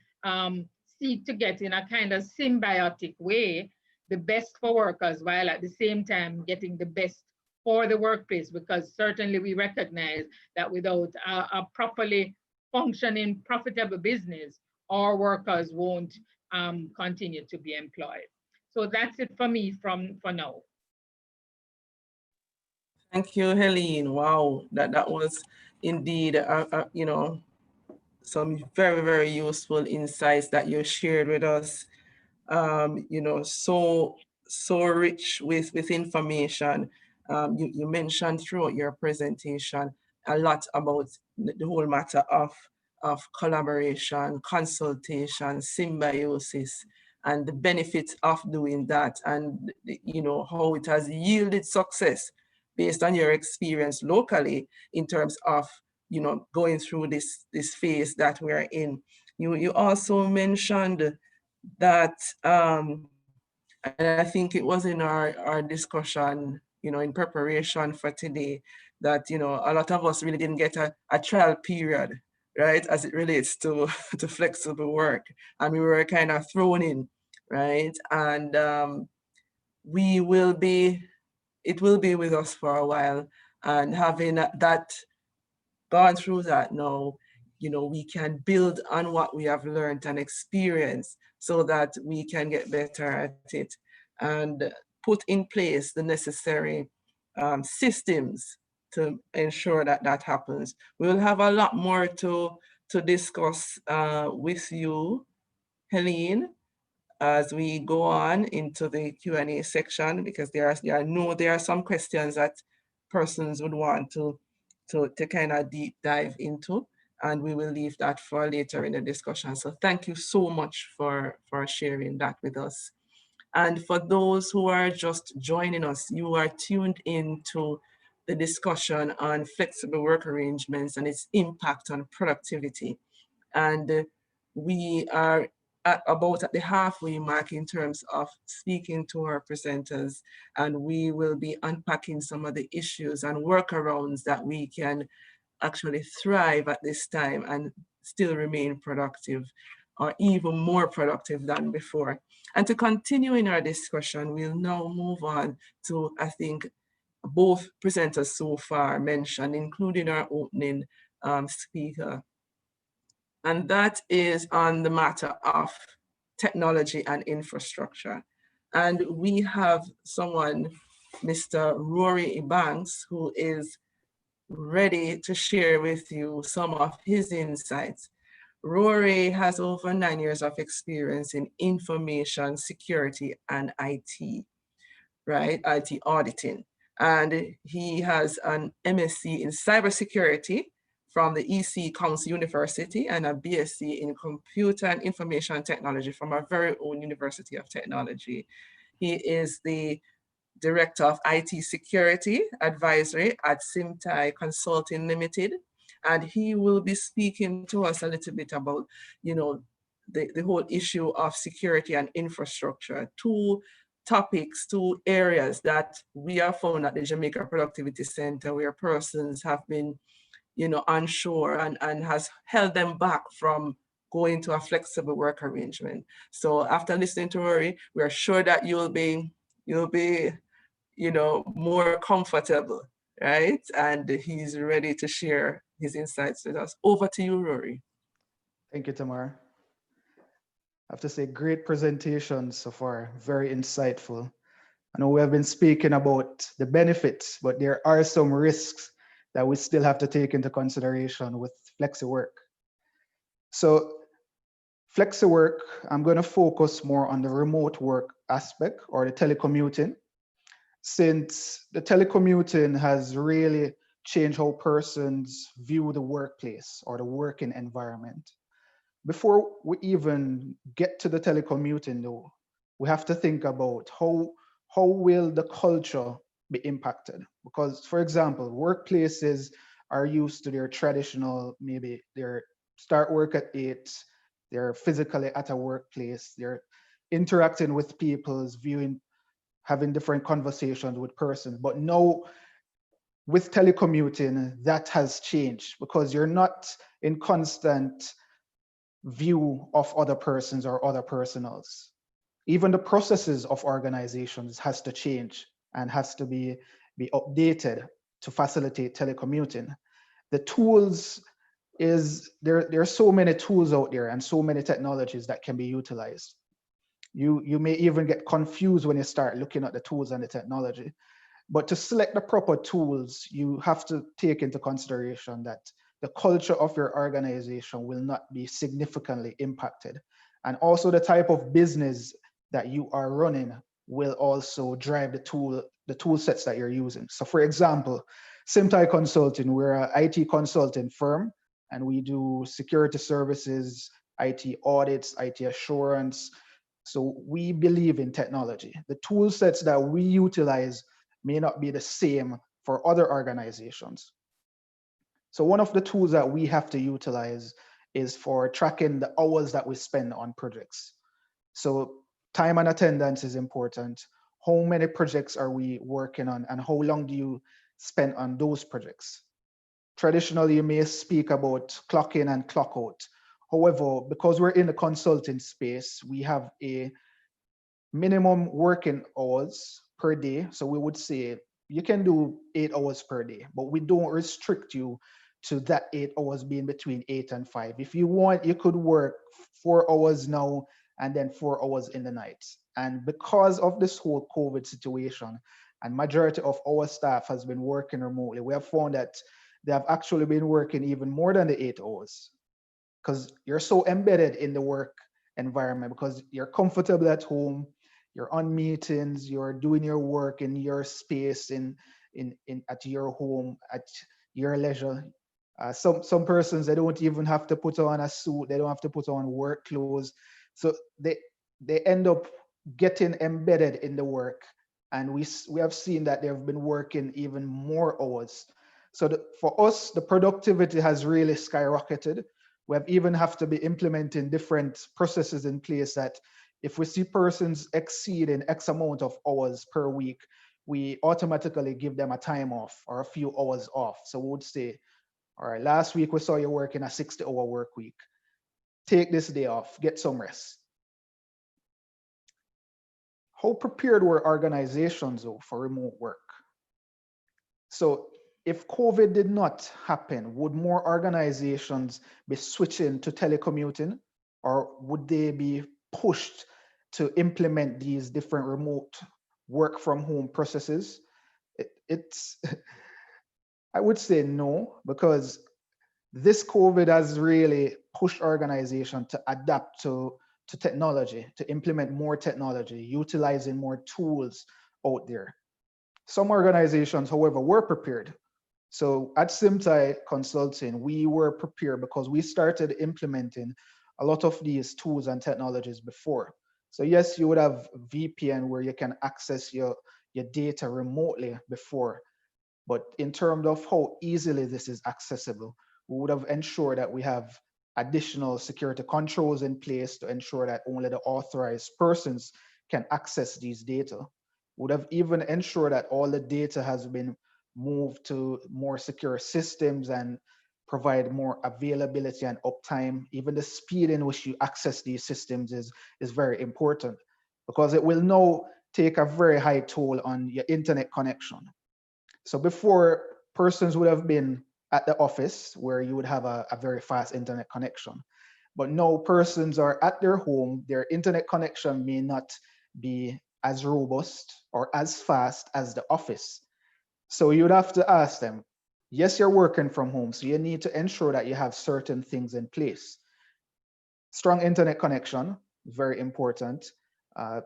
seek to get in a kind of symbiotic way the best for workers while at the same time getting the best for the workplace, because certainly we recognize that without a properly functioning, profitable business, our workers won't continue to be employed. So that's it for me for now. Thank you, Helene. Wow, that was indeed, some very, very useful insights that you shared with us. So rich with information. You mentioned throughout your presentation a lot about the whole matter of collaboration, consultation, symbiosis, and the benefits of doing that, and how it has yielded success based on your experience locally in terms of going through this phase that we're in. You also mentioned that and I think it was in our discussion, in preparation for today, that a lot of us really didn't get a trial period, right, as it relates to to flexible work, and we were kind of thrown in, right? And it will be with us for a while, and having that gone through that now, we can build on what we have learned and experienced so that we can get better at it and put in place the necessary systems to ensure that that happens. We will have a lot more to discuss with you, Helene, as we go on into the Q&A section, because there are some questions that persons would want to kind of deep dive into, and we will leave that for later in the discussion. So thank you so much for sharing that with us. And for those who are just joining us, you are tuned in to the discussion on flexible work arrangements and its impact on productivity. And we are about at the halfway mark in terms of speaking to our presenters, and we will be unpacking some of the issues and workarounds that we can actually thrive at this time and still remain productive, or even more productive than before. And to continue in our discussion, we'll now move on to, I think, both presenters so far mentioned, including our opening speaker. And that is on the matter of technology and infrastructure. And we have someone, Mr. Rory Banks, who is ready to share with you some of his insights. Rory has over 9 years of experience in information security and IT, right? IT auditing. And he has an MSc in cybersecurity from the EC Council University and a BSc in computer and information technology from our very own University of Technology. He is the Director of IT Security Advisory at Simtai Consulting Limited. And he will be speaking to us a little bit about, the whole issue of security and infrastructure, two topics, two areas that we have found at the Jamaica Productivity Center where persons have been, unsure and has held them back from going to a flexible work arrangement. So after listening to Rory, we are sure that you'll be more comfortable, right? And he's ready to share his insights with us. Over to you, Rory. Thank you, Tamar. I have to say, great presentation so far, very insightful. I know we have been speaking about the benefits, but there are some risks that we still have to take into consideration with flexi work. So flexi work, I'm going to focus more on the remote work aspect or the telecommuting, since the telecommuting has really changed how persons view the workplace or the working environment. Before we even get to the telecommuting though, we have to think about how will the culture be impacted? Because, for example, workplaces are used to their traditional, maybe they start work at 8, they're physically at a workplace, they're interacting with people, having different conversations with persons. But now with telecommuting, that has changed because you're not in constant view of other persons or other personals. Even the processes of organizations has to change and has to be updated to facilitate telecommuting. The tools there are so many tools out there and so many technologies that can be utilized. You may even get confused when you start looking at the tools and the technology. But to select the proper tools, you have to take into consideration that the culture of your organization will not be significantly impacted. And also the type of business that you are running will also drive the tool sets that you're using. So for example, Simtai Consulting, we're an IT consulting firm, and we do security services, IT audits, IT assurance. So we believe in technology. The tool sets that we utilize may not be the same for other organizations. So one of the tools that we have to utilize is for tracking the hours that we spend on projects. So time and attendance is important. How many projects are we working on and how long do you spend on those projects? Traditionally, you may speak about clock in and clock out. However, because we're in the consulting space, we have a minimum working hours per day. So we would say you can do 8 hours per day, but we don't restrict you to that 8 hours being between 8 and 5. If you want, you could work 4 hours now and then 4 hours in the night. And because of this whole COVID situation, and majority of our staff has been working remotely, we have found that they have actually been working even more than the 8 hours, because you're so embedded in the work environment, because you're comfortable at home, you're on meetings, you're doing your work in your space, in at your home, at your leisure. Some persons, they don't even have to put on a suit, they don't have to put on work clothes. So they end up getting embedded in the work. And we have seen that they've been working even more hours. So for us, the productivity has really skyrocketed. We have even have to be implementing different processes in place that if we see persons exceeding X amount of hours per week, we automatically give them a time off or a few hours off. So we would say, all right, last week we saw you working a 60-hour work week. Take this day off, get some rest. How prepared were organizations though for remote work? So if COVID did not happen, would more organizations be switching to telecommuting, or would they be pushed to implement these different remote work from home processes? It's I would say no, because this COVID has really pushed organizations to adapt to technology, to implement more technology, utilizing more tools out there. Some organizations, however, were prepared. So at Simtai Consulting, we were prepared because we started implementing a lot of these tools and technologies before. So yes, you would have VPN where you can access your data remotely before, but in terms of how easily this is accessible, we would have ensured that we have additional security controls in place to ensure that only the authorized persons can access these data. We would have even ensured that all the data has been moved to more secure systems and provide more availability and uptime. Even the speed in which you access these systems is very important, because it will now take a very high toll on your internet connection. So before, persons would have been at the office where you would have a very fast internet connection. But now persons are at their home, their internet connection may not be as robust or as fast as the office. So you'd have to ask them, yes, you're working from home, so you need to ensure that you have certain things in place. Strong internet connection, very important.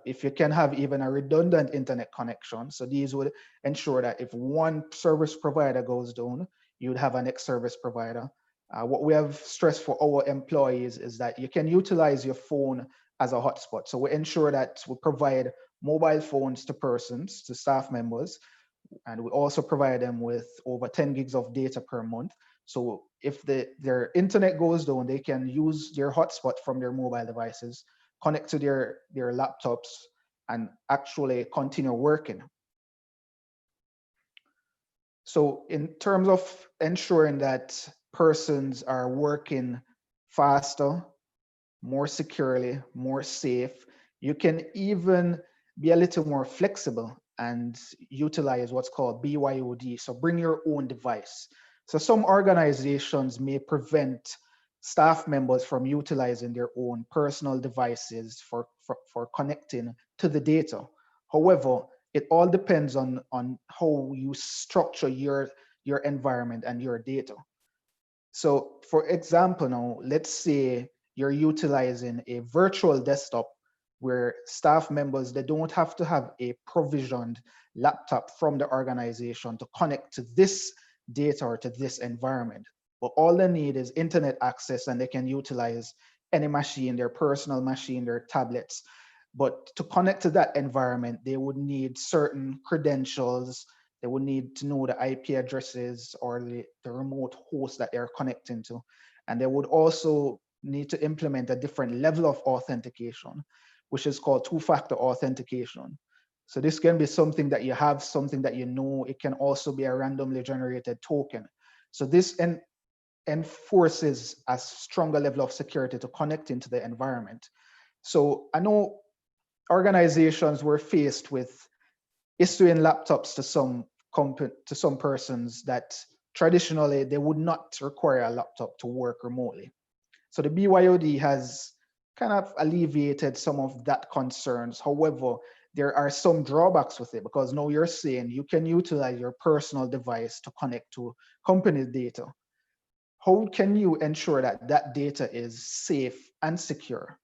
If you can have even a redundant internet connection, so these would ensure that if one service provider goes down, you'd have a next service provider. What we have stressed for our employees is that you can utilize your phone as a hotspot. So we ensure that we provide mobile phones to persons, to staff members, and we also provide them with over 10 gigs of data per month. So if their internet goes down, they can use their hotspot from their mobile devices, connect to their laptops, and actually continue working. So in terms of ensuring that persons are working faster, more securely, more safe, you can even be a little more flexible and utilize what's called BYOD. So bring your own device. So some organizations may prevent staff members from utilizing their own personal devices for connecting to the data. However, it all depends on how you structure your environment and your data. So for example, now, let's say you're utilizing a virtual desktop where staff members, they don't have to have a provisioned laptop from the organization to connect to this data or to this environment. But all they need is internet access, and they can utilize any machine, their personal machine, their tablets. But to connect to that environment, they would need certain credentials. They would need to know the IP addresses or the remote host that they're connecting to. And they would also need to implement a different level of authentication, which is called two-factor authentication. So this can be something that you have, something that you know. It can also be a randomly generated token. So this enforces a stronger level of security to connect into the environment. So I know organizations were faced with issuing laptops to some persons that traditionally they would not require a laptop to work remotely. So the BYOD has kind of alleviated some of that concerns. However, there are some drawbacks with it, because now you're saying you can utilize your personal device to connect to company data. How can you ensure that that data is safe and secure?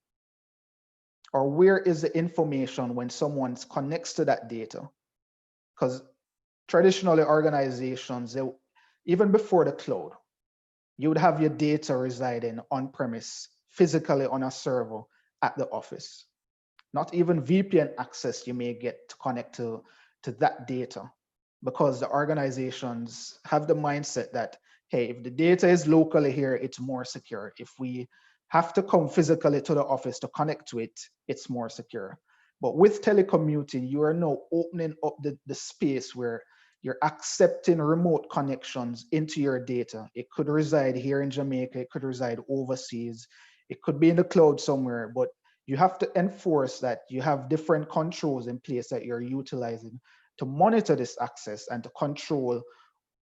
Or where is the information when someone connects to that data? Because traditionally organizations, even before the cloud, you would have your data residing on premise, physically on a server at the office. Not even VPN access you may get to connect to that data, because the organizations have the mindset that, hey, if the data is locally here, it's more secure. If we have to come physically to the office to connect to it, it's more secure. But with telecommuting, you are now opening up the space where you're accepting remote connections into your data. It could reside here in Jamaica, it could reside overseas, it could be in the cloud somewhere, but you have to enforce that you have different controls in place that you're utilizing to monitor this access and to control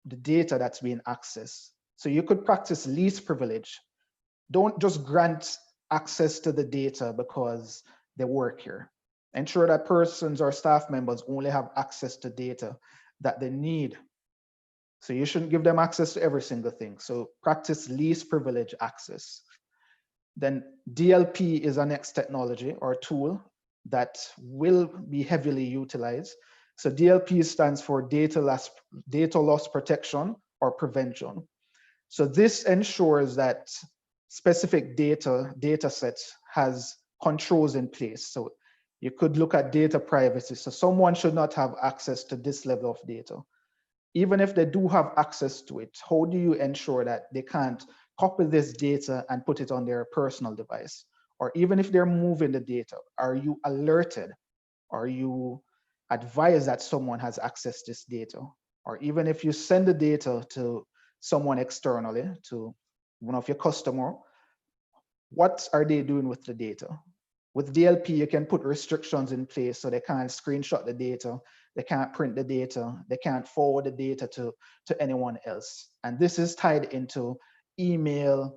the data that's being accessed. So you could practice least privilege. Don't just grant access to the data because they work here. Ensure that persons or staff members only have access to data that they need. So you shouldn't give them access to every single thing. So practice least privilege access. Then DLP is our next technology or tool that will be heavily utilized. So DLP stands for data loss protection or prevention. So this ensures that specific data sets has controls in place. So you could look at data privacy. So someone should not have access to this level of data. Even if they do have access to it, how do you ensure that they can't copy this data and put it on their personal device? Or even if they're moving the data, are you alerted? Are you advised that someone has access to this data? Or even if you send the data to someone externally, to one of your customer, what are they doing with the data? With DLP, you can put restrictions in place so they can't screenshot the data, they can't print the data, they can't forward the data to anyone else. And this is tied into email,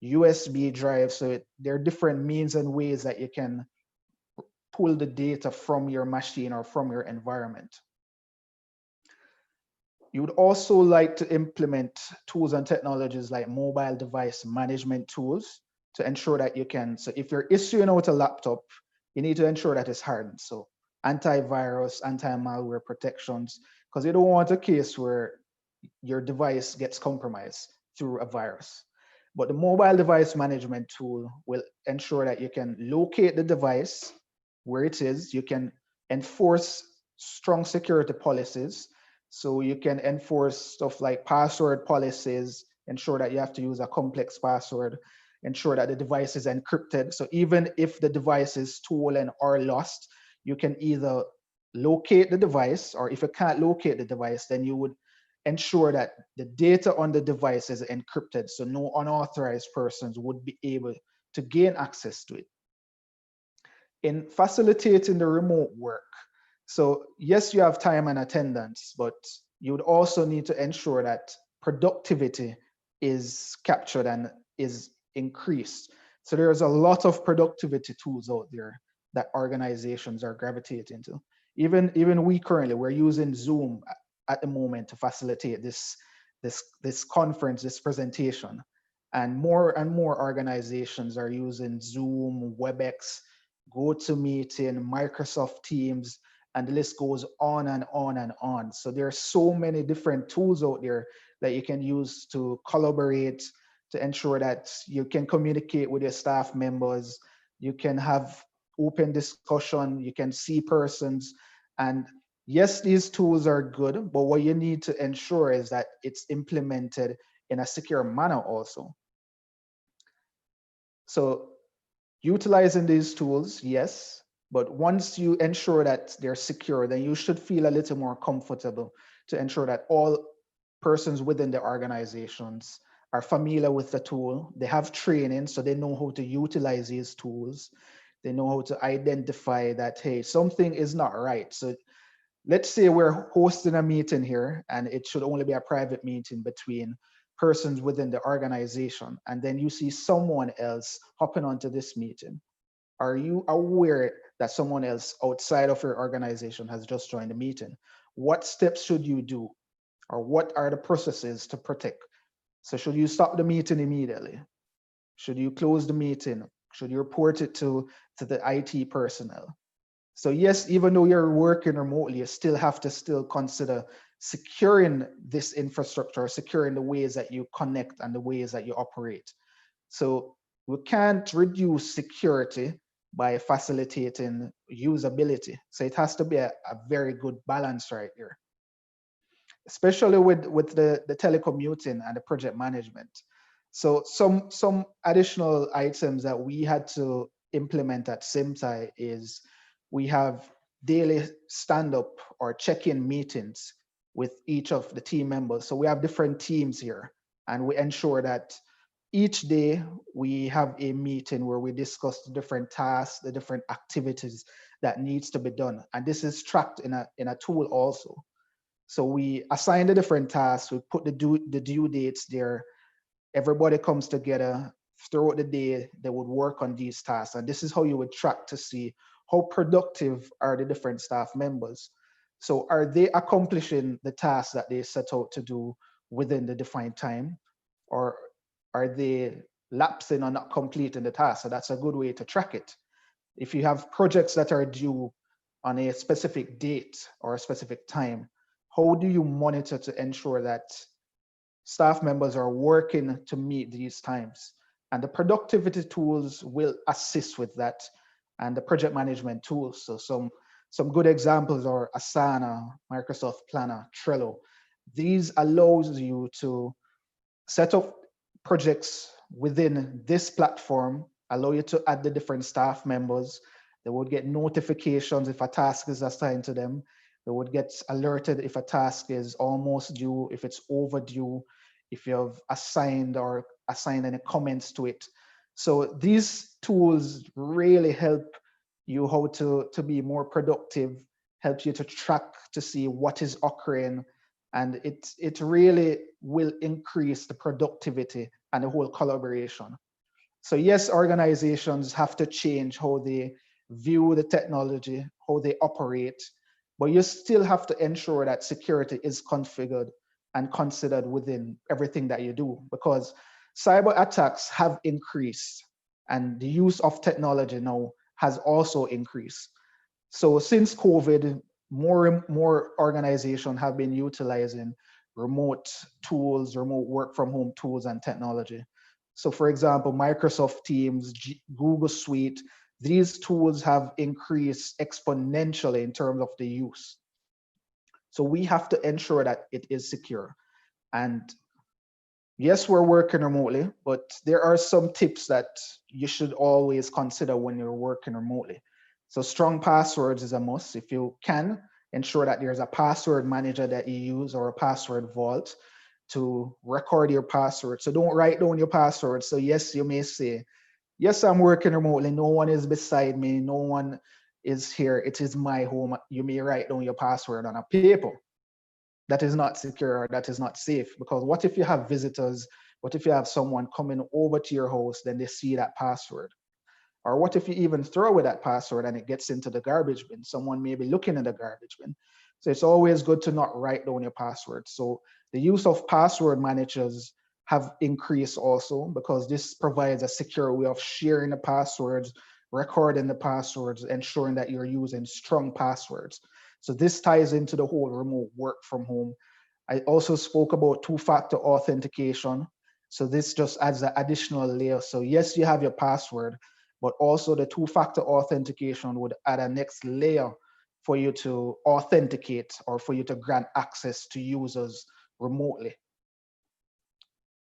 USB drive. So there are different means and ways that you can pull the data from your machine or from your environment. You would also like to implement tools and technologies like mobile device management tools to ensure that you can, so if you're issuing out a laptop, you need to ensure that it's hardened. So antivirus, anti-malware protections, because you don't want a case where your device gets compromised through a virus. But the mobile device management tool will ensure that you can locate the device where it is. You can enforce strong security policies. So you can enforce stuff like password policies, ensure that you have to use a complex password, ensure that the device is encrypted. So even if the device is stolen or lost, you can either locate the device, or if you can't locate the device, then you would ensure that the data on the device is encrypted, so no unauthorized persons would be able to gain access to it. In facilitating the remote work, so yes, you have time and attendance, but you would also need to ensure that productivity is captured and is increased. So there's a lot of productivity tools out there that organizations are gravitating to. Even we currently, we're using Zoom at the moment to facilitate this conference, this presentation. And more organizations are using Zoom, WebEx, GoToMeeting, Microsoft Teams, and the list goes on and on and on. So there are so many different tools out there that you can use to collaborate, to ensure that you can communicate with your staff members, you can have open discussion, you can see persons. And yes, these tools are good, but what you need to ensure is that it's implemented in a secure manner also. So utilizing these tools, yes, but once you ensure that they're secure, then you should feel a little more comfortable to ensure that all persons within the organizations are familiar with the tool. They have training, so they know how to utilize these tools. They know how to identify that, hey, something is not right. So let's say we're hosting a meeting here and it should only be a private meeting between persons within the organization, and then you see someone else hopping onto this meeting. Are you aware that someone else outside of your organization has just joined the meeting? What steps should you do? Or what are the processes to protect? So should you stop the meeting immediately? Should you close the meeting? Should you report it to the IT personnel? So yes, even though you're working remotely, you still have to still consider securing this infrastructure, securing the ways that you connect and the ways that you operate. So we can't reduce security by facilitating usability. So it has to be a very good balance right here, especially with the telecommuting and the project management. So some additional items that we had to implement at Simtai is we have daily stand-up or check-in meetings with each of the team members. So we have different teams here, and we ensure that each day we have a meeting where we discuss the different tasks, the different activities that needs to be done. And this is tracked in a tool also. So we assign the different tasks, we put the due dates there, everybody comes together throughout the day, they would work on these tasks. And this is how you would track to see how productive are the different staff members. So are they accomplishing the tasks that they set out to do within the defined time? Or are they lapsing or not completing the task? So that's a good way to track it. If you have projects that are due on a specific date or a specific time, how do you monitor to ensure that staff members are working to meet these times? And the productivity tools will assist with that, and the project management tools. So some good examples are Asana, Microsoft Planner, Trello. These allows you to set up projects within this platform, allow you to add the different staff members. They would get notifications if a task is assigned to them. They would get alerted if a task is almost due, if it's overdue, if you have assigned any comments to it. So these tools really help you how to be more productive, help you to track to see what is occurring, and it really will increase the productivity and the whole collaboration. So yes, organizations have to change how they view the technology, how they operate, but you still have to ensure that security is configured and considered within everything that you do, because cyber attacks have increased and the use of technology now has also increased. So since COVID, more and more organizations have been utilizing remote tools, remote work from home tools and technology. So for example, Microsoft Teams, Google Suite, these tools have increased exponentially in terms of the use. So we have to ensure that it is secure. And yes, we're working remotely, but there are some tips that you should always consider when you're working remotely. So strong passwords is a must. If you can, ensure that there's a password manager that you use or a password vault to record your password. So don't write down your password. So yes, you may say, yes, I'm working remotely. No one is beside me. No one is here. It is my home. You may write down your password on a paper. That is not secure, or that is not safe, because what if you have visitors? What if you have someone coming over to your house, then they see that password? Or what if you even throw away that password and it gets into the garbage bin? Someone may be looking in the garbage bin. So it's always good to not write down your password. So the use of password managers have increased also, because this provides a secure way of sharing the passwords, recording the passwords, ensuring that you're using strong passwords. So this ties into the whole remote work from home. I also spoke about two-factor authentication. So this just adds an additional layer. So yes, you have your password, but also the two-factor authentication would add a next layer for you to authenticate or for you to grant access to users remotely.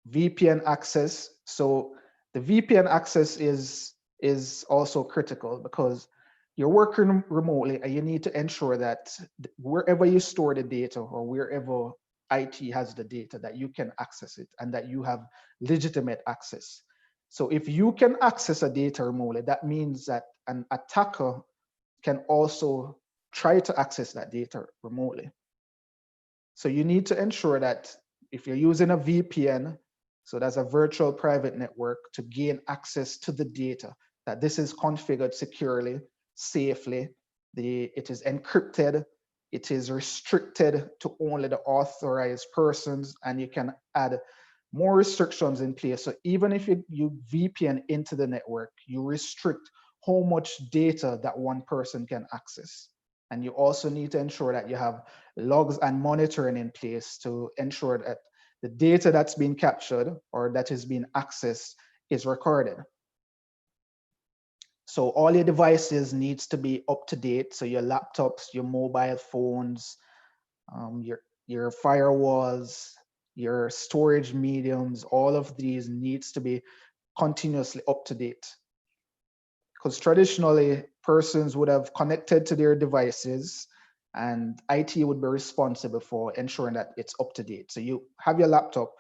VPN access. So the VPN access is also critical, because you're working remotely and you need to ensure that wherever you store the data or wherever IT has the data, that you can access it and that you have legitimate access. So if you can access a data remotely, that means that an attacker can also try to access that data remotely. So you need to ensure that if you're using a VPN, so that's a virtual private network, to gain access to the data, that this is configured securely, safely, it is encrypted, it is restricted to only the authorized persons, and you can add more restrictions in place. So even if you VPN into the network, you restrict how much data that one person can access. And you also need to ensure that you have logs and monitoring in place to ensure that the data that's being captured or that is being accessed is recorded. So all your devices needs to be up to date. So your laptops, your mobile phones, your firewalls, your storage mediums, all of these needs to be continuously up to date. Because traditionally, persons would have connected to their devices and IT would be responsible for ensuring that it's up to date. So you have your laptop,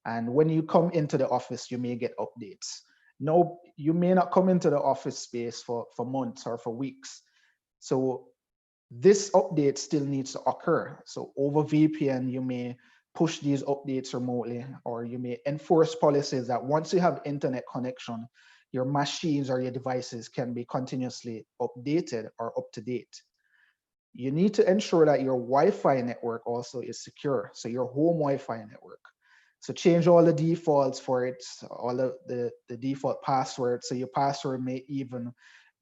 and when you come into the office, you may get updates. No, you may not come into the office space for months or for weeks. So this update still needs to occur. So over VPN, you may push these updates remotely, or you may enforce policies that once you have internet connection, your machines or your devices can be continuously updated or up to date. You need to ensure that your Wi-Fi network also is secure. So your home Wi-Fi network. So change all the defaults for it, all the default passwords. So your password may even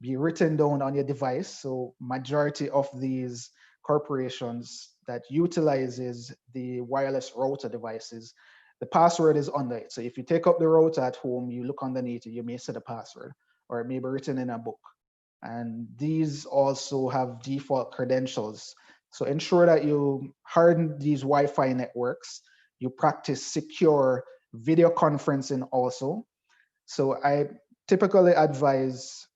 be written down on your device. So majority of these corporations that utilizes the wireless router devices, the password is under it. So if you take up the router at home, you look underneath it, you may see the password, or it may be written in a book. And these also have default credentials. So ensure that you harden these Wi-Fi networks. You practice secure video conferencing also. So I typically advise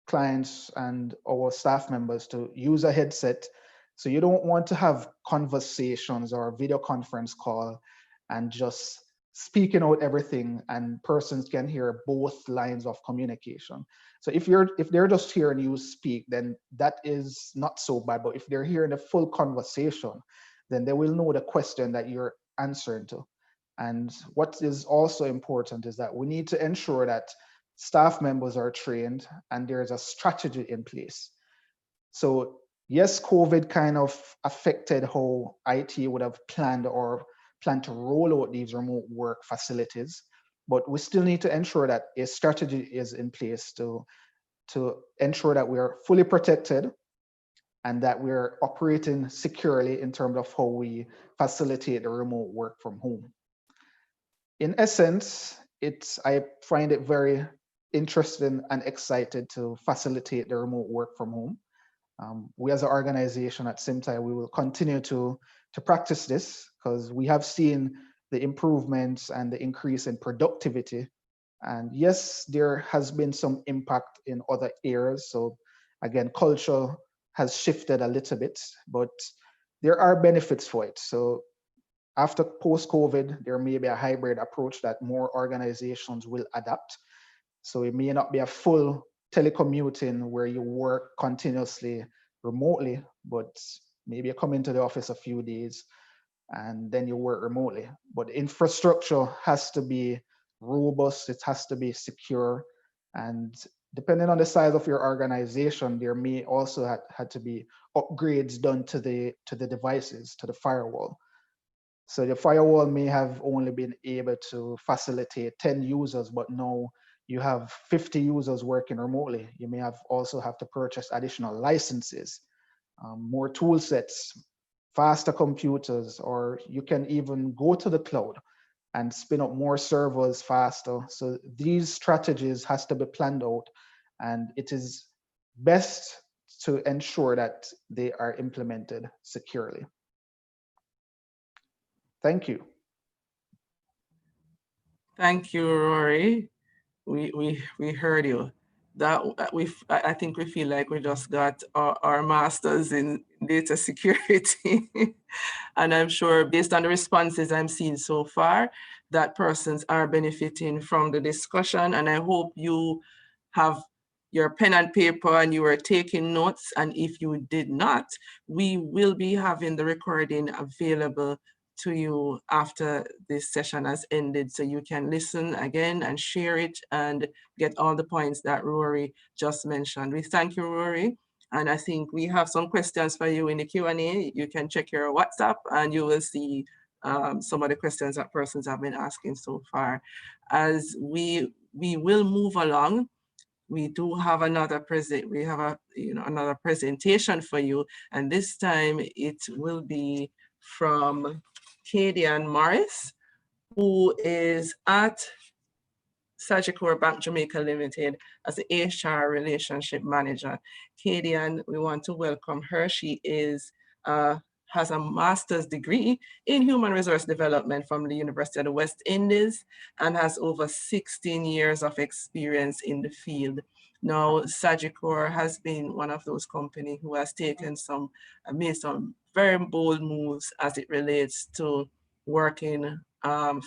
clients and our staff members to use a headset. So you don't want to have conversations or a video conference call and just speaking out everything, and persons can hear both lines of communication. So if they're just hearing you speak, then that is not so bad. But if they're hearing the full conversation, then they will know the question that you're answering to. And what is also important is that we need to ensure that staff members are trained and there's a strategy in place. So yes, COVID kind of affected how IT would have planned to roll out these remote work facilities, but we still need to ensure that a strategy is in place to ensure that we are fully protected and that we're operating securely in terms of how we facilitate the remote work from home. In essence, I find it very interesting and excited to facilitate the remote work from home. We as an organization at Simtai, we will continue to practice this because we have seen the improvements and the increase in productivity. And yes, there has been some impact in other areas. So again, culture has shifted a little bit, but there are benefits for it. So after post-COVID, there may be a hybrid approach that more organizations will adapt. So it may not be a full telecommuting where you work continuously remotely, but maybe you come into the office a few days and then you work remotely. But the infrastructure has to be robust, it has to be secure. And depending on the size of your organization, there may also had to be upgrades done to the devices, to the firewall. So the firewall may have only been able to facilitate 10 users, but now you have 50 users working remotely. You may also have to purchase additional licenses, more tool sets, faster computers, or you can even go to the cloud and spin up more servers faster. So these strategies has to be planned out, and it is best to ensure that they are implemented securely. Thank you. Thank you, Rory. We heard you. That I think we feel like we just got our masters in data security. And I'm sure based on the responses I'm seeing so far, that persons are benefiting from the discussion. And I hope you have your pen and paper and you were taking notes, and if you did not, we will be having the recording available to you after this session has ended, so you can listen again and share it and get all the points that Rory just mentioned. We thank you, Rory. And I think we have some questions for you in the Q&A. You can check your WhatsApp and you will see some of the questions that persons have been asking so far. As we will move along, we do have another another presentation for you, and this time it will be from Kadian Morris, who is at Sagicor Bank Jamaica Limited as the HR Relationship Manager. Kadian, we want to welcome her. She has a master's degree in human resource development from the University of the West Indies and has over 16 years of experience in the field. Now, Sagicor has been one of those companies who has made some very bold moves as it relates to working,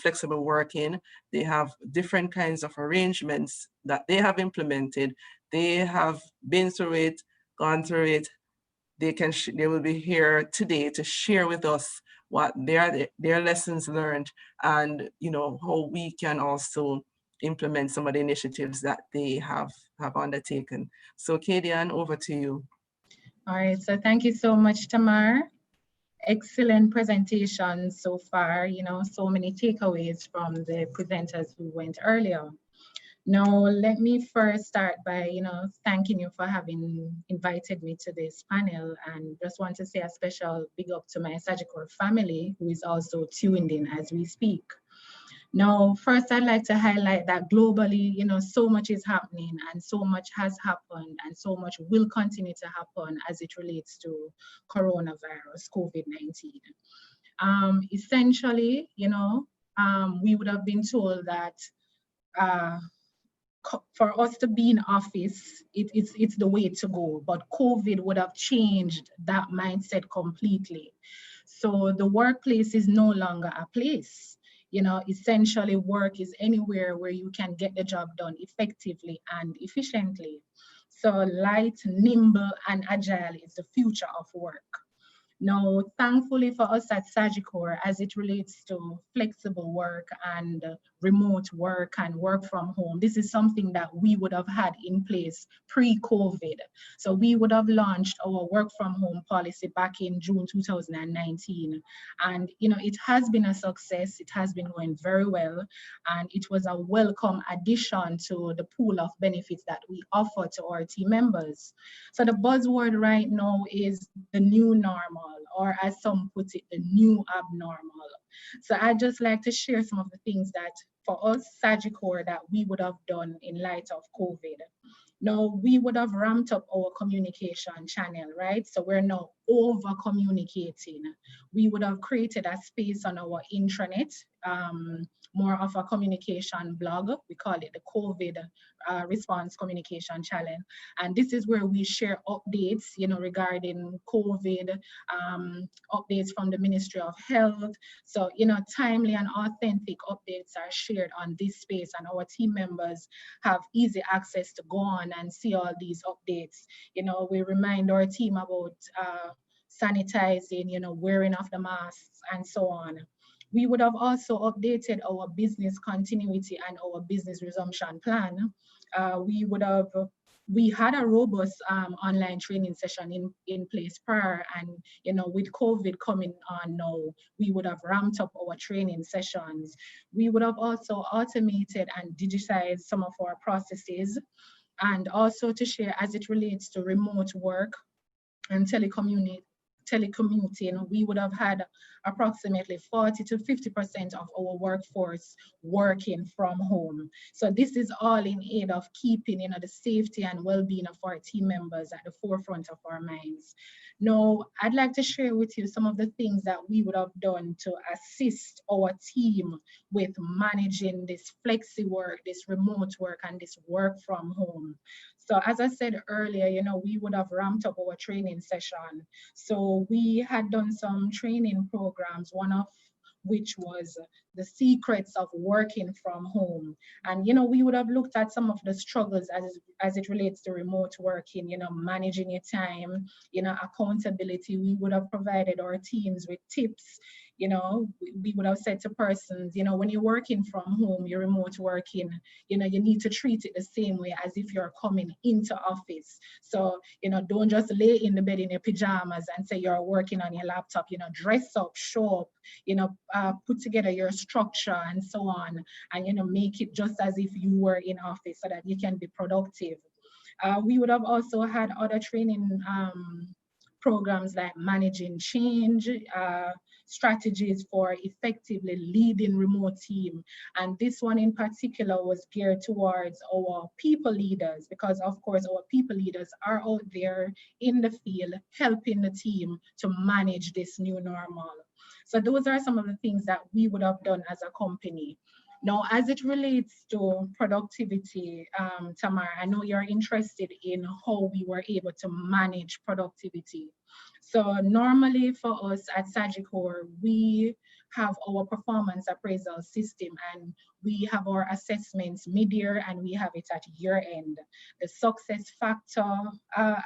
flexible working. They have different kinds of arrangements that they have implemented. They have been through it, gone through it. They will be here today to share with us what their lessons learned, and how we can also implement some of the initiatives that they have undertaken. So Kadian, over to you. All right, so thank you so much, Tamar. Excellent presentation so far, so many takeaways from the presenters who went earlier. Now, let me first start by, thanking you for having invited me to this panel, and just want to say a special big up to my Sagicor family, who is also tuned in as we speak. Now, first, I'd like to highlight that globally, so much is happening and so much has happened and so much will continue to happen as it relates to coronavirus, COVID-19. Essentially, we would have been told that for us to be in office, it's the way to go, but COVID would have changed that mindset completely. So the workplace is no longer a place. Essentially work is anywhere where you can get the job done effectively and efficiently. So light, nimble, and agile is the future of work. Now, thankfully for us at Sagicor, as it relates to flexible work and remote work and work from home, this is something that we would have had in place pre-COVID. So we would have launched our work from home policy back in June 2019. And, it has been a success. It has been going very well. And it was a welcome addition to the pool of benefits that we offer to our team members. So the buzzword right now is the new normal, or as some put it, the new abnormal. So I'd just like to share some of the things that for us, Sagicor, that we would have done in light of COVID. Now, we would have ramped up our communication channel, right? So we're now over communicating. We would have created a space on our intranet, more of a communication blog. We call it the COVID response communication channel. And this is where we share updates, regarding COVID, updates from the Ministry of Health. So, timely and authentic updates are shared on this space, and our team members have easy access to go on and see all these updates. We remind our team about sanitizing, wearing of the masks, and so on. We would have also updated our business continuity and our business resumption plan. We had a robust online training session in place prior, and with COVID coming on now, we would have ramped up our training sessions. We would have also automated and digitized some of our processes, and also to share as it relates to remote work and telecommuting, we would have had approximately 40 to 50% of our workforce working from home. So this is all in aid of keeping the safety and well-being of our team members at the forefront of our minds. Now, I'd like to share with you some of the things that we would have done to assist our team with managing this flexi work, this remote work, and this work from home. So as I said earlier, we would have ramped up our training session. So we had done some training programs. which was the secrets of working from home. And, we would have looked at some of the struggles as it relates to remote working, managing your time, accountability. We would have provided our teams with tips. We would have said to persons, when you're working from home, you're remote working, you need to treat it the same way as if you're coming into office. So, don't just lay in the bed in your pajamas and say you're working on your laptop, dress up, show up, put together your structure and so on, and, make it just as if you were in office so that you can be productive. We would have also had other training programs like managing change, strategies for effectively leading remote team. And this one in particular was geared towards our people leaders, because of course our people leaders are out there in the field helping the team to manage this new normal. So those are some of the things that we would have done as a company. Now, as it relates to productivity, Tamara, I know you're interested in how we were able to manage productivity. So normally for us at Sagicor, we have our performance appraisal system, and we have our assessments mid-year and we have it at year-end. The success factor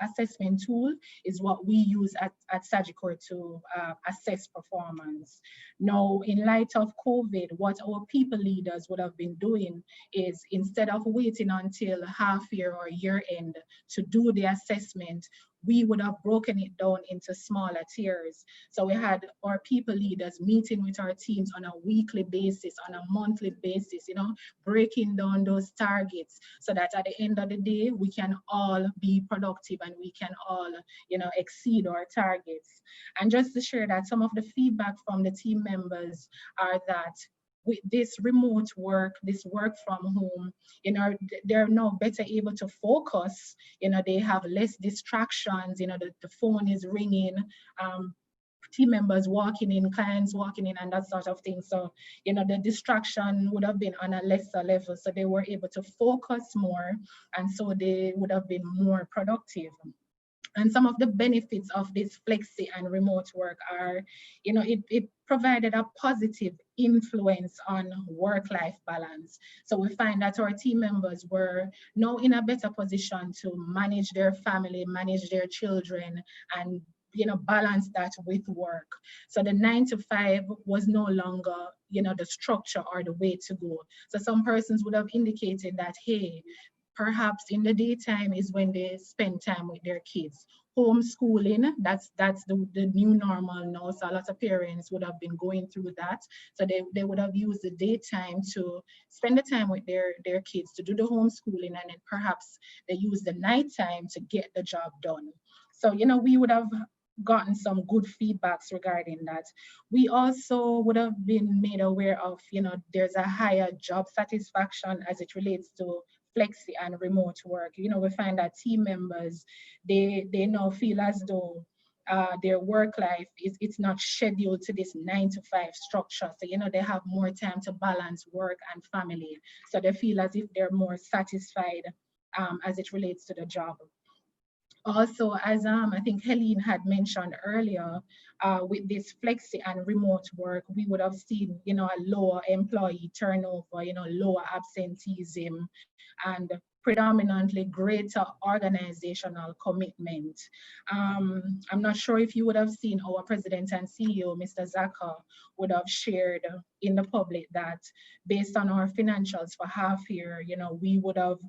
assessment tool is what we use at Sagicor to assess performance. Now, in light of COVID, what our people leaders would have been doing is, instead of waiting until half year or year end to do the assessment, we would have broken it down into smaller tiers. So we had our people leaders meeting with our teams on a weekly basis, on a monthly basis, breaking down those targets so that at the end of the day, we can all be productive and we can all, exceed our targets. And just to share that some of the feedback from the team members are that with this remote work, this work from home, they're now better able to focus, they have less distractions, the phone is ringing, team members walking in, clients walking in, and that sort of thing. So, the distraction would have been on a lesser level, so they were able to focus more, and so they would have been more productive. And some of the benefits of this flexi and remote work are, it provided a positive influence on work-life balance. So we find that our team members were now in a better position to manage their family, manage their children, and balance that with work. So the 9 to 5 was no longer, the structure or the way to go. So some persons would have indicated that, hey, perhaps in the daytime is when they spend time with their kids. Homeschooling, that's the new normal now. So a lot of parents would have been going through that. So they would have used the daytime to spend the time with their kids, to do the homeschooling, and then perhaps they use the nighttime to get the job done. So, we would have gotten some good feedbacks regarding that. We also would have been made aware of, there's a higher job satisfaction as it relates to flexi and remote work. We find that team members, they now feel as though their work life it's not scheduled to this 9 to 5 structure. So, they have more time to balance work and family. So they feel as if they're more satisfied as it relates to the job. Also, as I think Helene had mentioned earlier, with this flexi and remote work, we would have seen, a lower employee turnover, lower absenteeism, and predominantly greater organizational commitment. I'm not sure if you would have seen our president and CEO, Mr. Zaka, would have shared in the public that based on our financials for half year, we would have,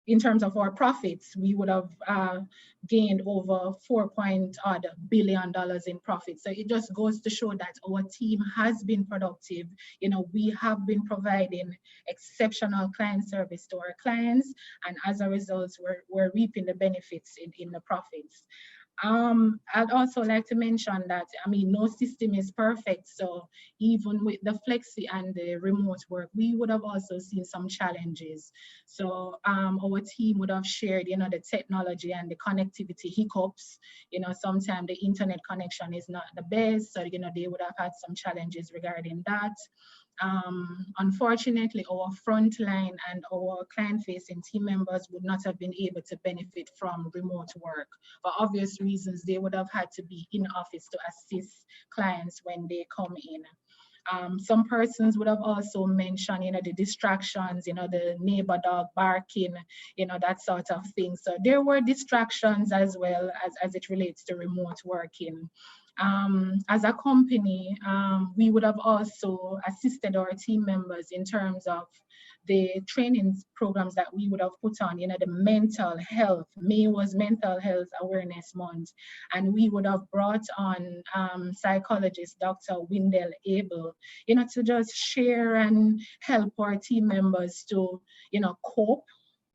in terms of our profits, we would have gained over $4 billion in profits. So it just goes to show that our team has been productive. We have been providing exceptional client service to our clients, and as a result, we're reaping the benefits in the profits. I'd also like to mention that, no system is perfect. So even with the flexi and the remote work, we would have also seen some challenges. So our team would have shared, the technology and the connectivity hiccups. Sometimes the internet connection is not the best. So, they would have had some challenges regarding that. Unfortunately, our frontline and our client-facing team members would not have been able to benefit from remote work. For obvious reasons, they would have had to be in office to assist clients when they come in. Some persons would have also mentioned, the distractions, the neighbor dog barking, that sort of thing. So there were distractions as well as it relates to remote working. As a company, we would have also assisted our team members in terms of the training programs that we would have put on, the mental health. May was Mental Health Awareness Month, and we would have brought on psychologist Dr. Windell Abel, to just share and help our team members to, cope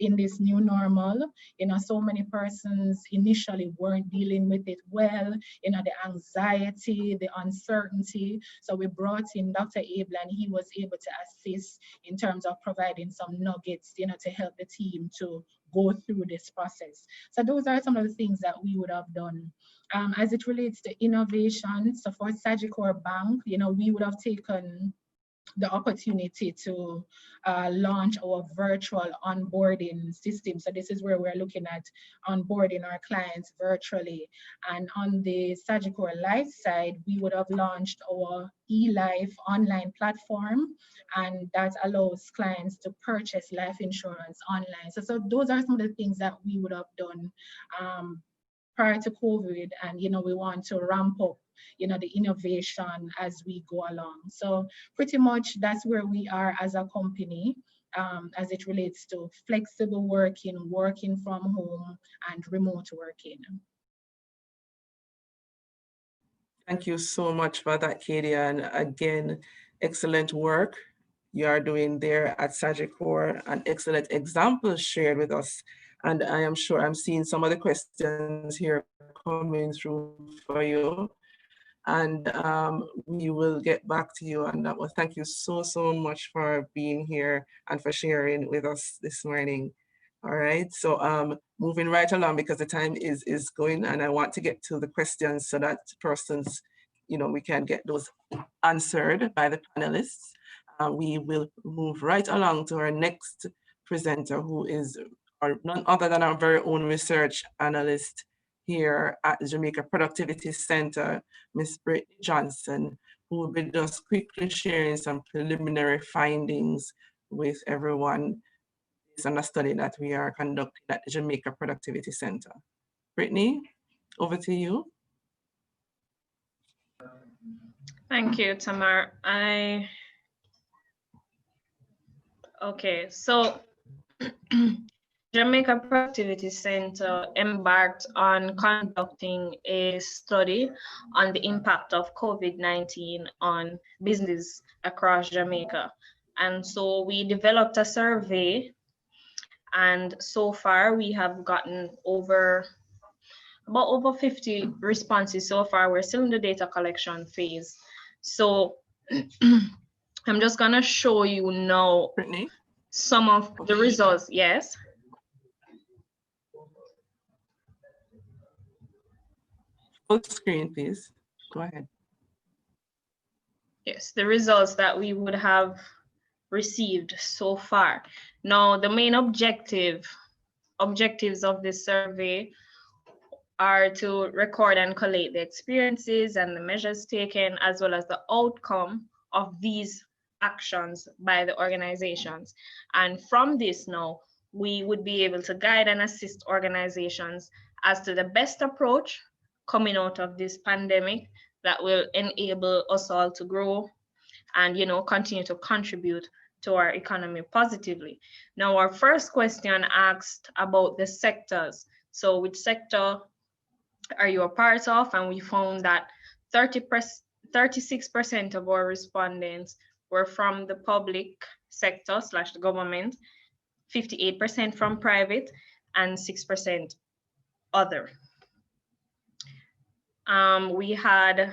in this new normal. So many persons initially weren't dealing with it well, the anxiety, the uncertainty. So we brought in Dr. Abel, and he was able to assist in terms of providing some nuggets, to help the team to go through this process. So those are some of the things that we would have done. As it relates to innovation, so for Sagicor Bank, we would have taken the opportunity to launch our virtual onboarding system. So this is where we're looking at onboarding our clients virtually. And on the Sagicor Life side, we would have launched our eLife online platform, and that allows clients to purchase life insurance online. So those are some of the things that we would have done prior to COVID, and we want to ramp up the innovation as we go along. So pretty much that's where we are as a company, as it relates to flexible working, working from home, and remote working. Thank you so much for that, Katie. And again, excellent work you are doing there at Sagicor, and excellent examples shared with us. And I am sure I'm seeing some of the questions here coming through for you. And we will get back to you on that one. Thank you so much for being here and for sharing with us this morning. All right, so moving right along, because the time is going, and I want to get to the questions so that persons, we can get those answered by the panelists. We will move right along to our next presenter, who is none other than our very own research analyst here at the Jamaica Productivity Center, Ms. Brittany Johnson, who will be just quickly sharing some preliminary findings with everyone based on a study that we are conducting at the Jamaica Productivity Center. Brittany, over to you. Thank you, Tamar. Okay, so Jamaica Productivity Center embarked on conducting a study on the impact of COVID-19 on business across Jamaica. And so we developed a survey, and so far we have gotten about over 50 responses so far. We're still in the data collection phase. So I'm just gonna show you now, Brittany, some of the results. Yes. Full screen, please. Go ahead. Yes, the results that we would have received so far. Now, the main objectives of this survey are to record and collate the experiences and the measures taken, as well as the outcome of these actions by the organizations. And from this now, we would be able to guide and assist organizations as to the best approach coming out of this pandemic that will enable us all to grow and continue to contribute to our economy positively. Now, our first question asked about the sectors. So which sector are you a part of? And we found that 36% of our respondents were from the public sector / the government, 58% from private, and 6% other. We had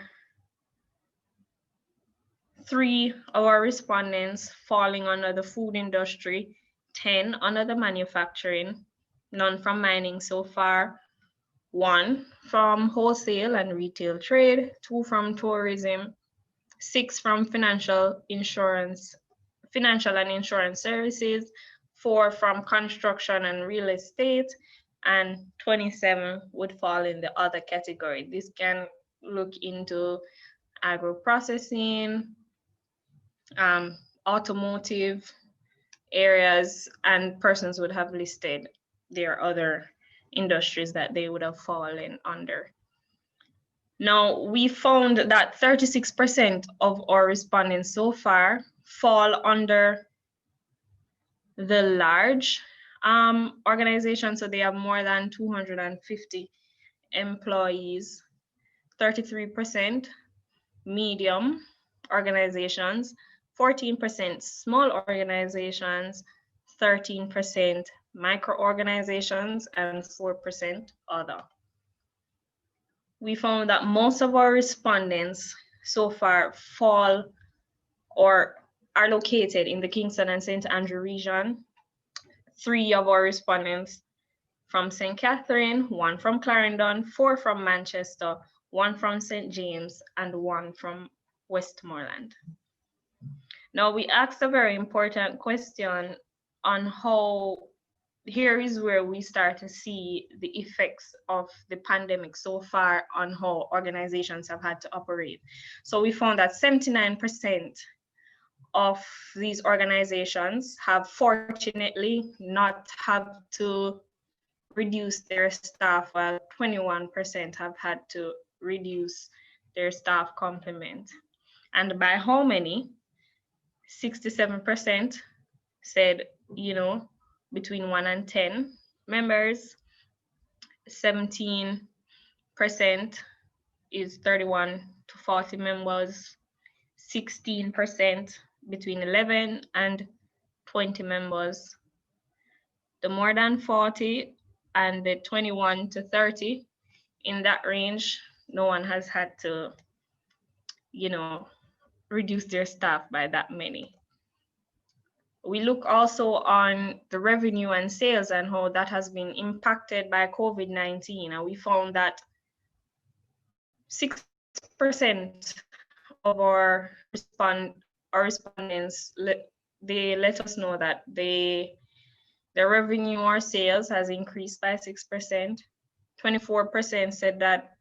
3 of our respondents falling under the food industry, 10 under the manufacturing, none from mining so far, 1 from wholesale and retail trade, 2 from tourism, 6 from financial and insurance services, 4 from construction and real estate, and 27 would fall in the other category. This can look into agro-processing, automotive areas, and persons would have listed their other industries that they would have fallen under. Now, we found that 36% of our respondents so far fall under the large organization, so they have more than 250 employees, 33% medium organizations, 14% small organizations, 13% micro-organizations, and 4% other. We found that most of our respondents so far fall or are located in the Kingston and St. Andrew region. 3 of our respondents from St. Catherine, 1 from Clarendon, 4 from Manchester, 1 from St. James, and 1 from Westmoreland. Now, we asked a very important question on how, here is where we start to see the effects of the pandemic so far on how organizations have had to operate. So we found that 79% of these organizations have fortunately not had to reduce their staff, while 21% have had to reduce their staff complement. And by how many? 67% said, between 1 and 10 members. 17% is 31 to 40 members. 16% between 11 and 20 members. The more than 40 and the 21 to 30, in that range, no one has had to, reduce their staff by that many. We look also on the revenue and sales and how that has been impacted by COVID-19. And we found that 6% of our respondents, they let us know that their revenue or sales has increased by 6%. 24% said that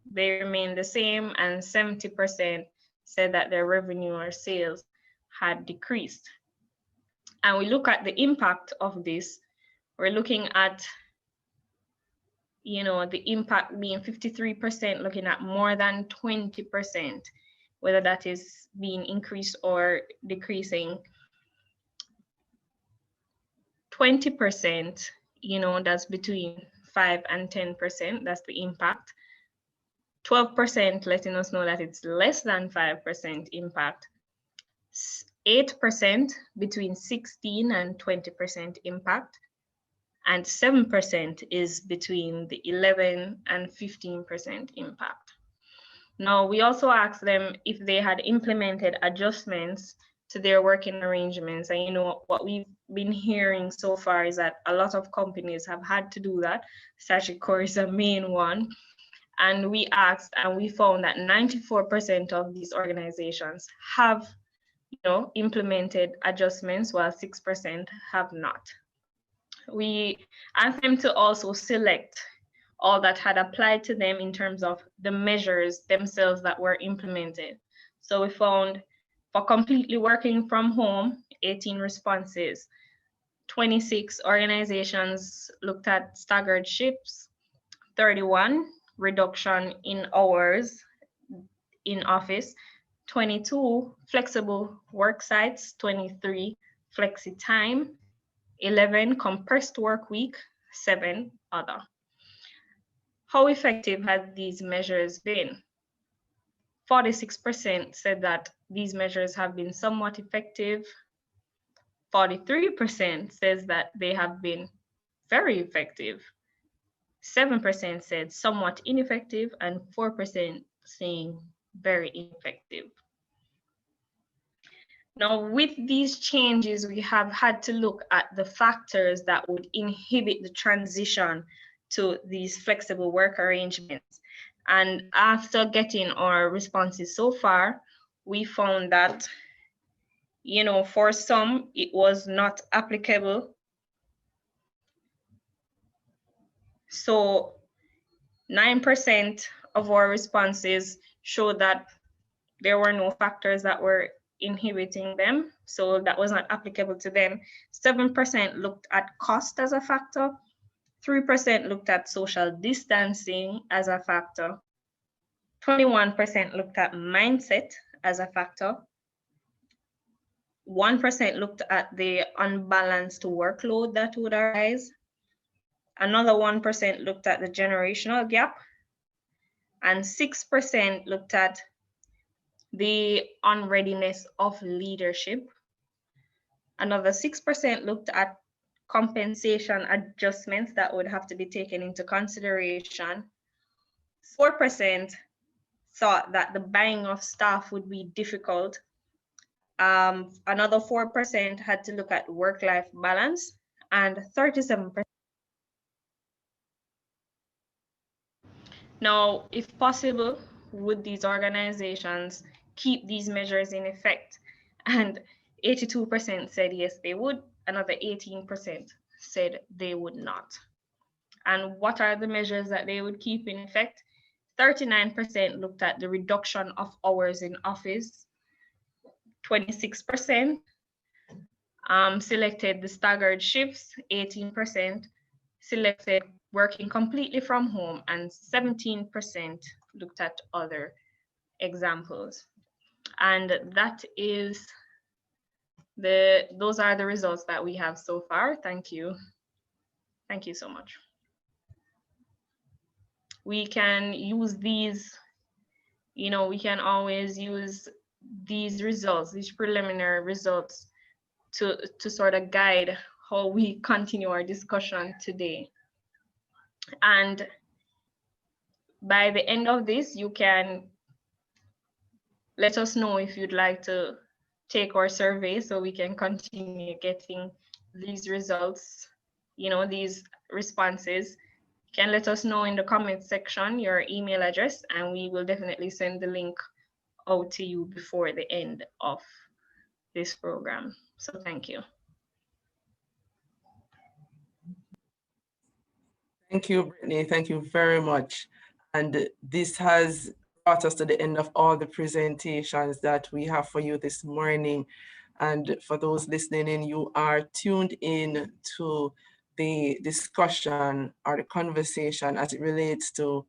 they remain the same, and 70% said that their revenue or sales had decreased. And we look at the impact of this. We're looking at, the impact being 53%, looking at more than 20%, whether that is being increased or decreasing. 20%, that's between 5 and 10%, that's the impact. 12% letting us know that it's less than 5% impact. 8% between 16 and 20% impact. And 7% is between the 11 and 15% impact. Now, we also asked them if they had implemented adjustments to their working arrangements. And what we've been hearing so far is that a lot of companies have had to do that. Sagicor is a main one. And we asked and we found that 94% of these organizations have implemented adjustments, while 6% have not. We asked them to also select all that had applied to them in terms of the measures themselves that were implemented. So we found for completely working from home, 18 responses. 26 organizations looked at staggered shifts, 31 reduction in hours in office, 22 flexible work sites, 23 flexi time, 11 compressed work week, 7 other. How effective have these measures been? 46% said that these measures have been somewhat effective. 43% says that they have been very effective. 7% said somewhat ineffective, and 4% saying very ineffective. Now, with these changes, we have had to look at the factors that would inhibit the transition to these flexible work arrangements. And after getting our responses so far, we found that, you know, for some, it was not applicable. So 9% of our responses showed that there were no factors that were inhibiting them, so that was not applicable to them. 7% looked at cost as a factor. 3% looked at social distancing as a factor. 21% looked at mindset as a factor. 1% looked at the unbalanced workload that would arise. Another 1% looked at the generational gap. And 6% looked at the unreadiness of leadership. Another 6% looked at compensation adjustments that would have to be taken into consideration. 4% thought that the buying of staff would be difficult. Another 4% had to look at work-life balance, and 37%. Now, if possible, would these organizations keep these measures in effect? And 82% said yes, they would. Another 18% said they would not. And what are the measures that they would keep in effect? 39% looked at the reduction of hours in office. 26% selected the staggered shifts. 18% selected working completely from home, and 17% looked at other examples. And that is those are the results that we have so far. Thank you. Thank you so much. We can use these, you know, we can always use these results, these preliminary results to sort of guide how we continue our discussion today. And by the end of this, you can let us know if you'd like to take our survey so we can continue getting these results, you know, these responses. You can let us know in the comment section your email address, and we will definitely send the link out to you before the end of this program. So thank you. Thank you, Brittany. Thank you very much. And this has brought us to the end of all the presentations that we have for you this morning. And for those listening in, you are tuned in to the discussion or the conversation as it relates to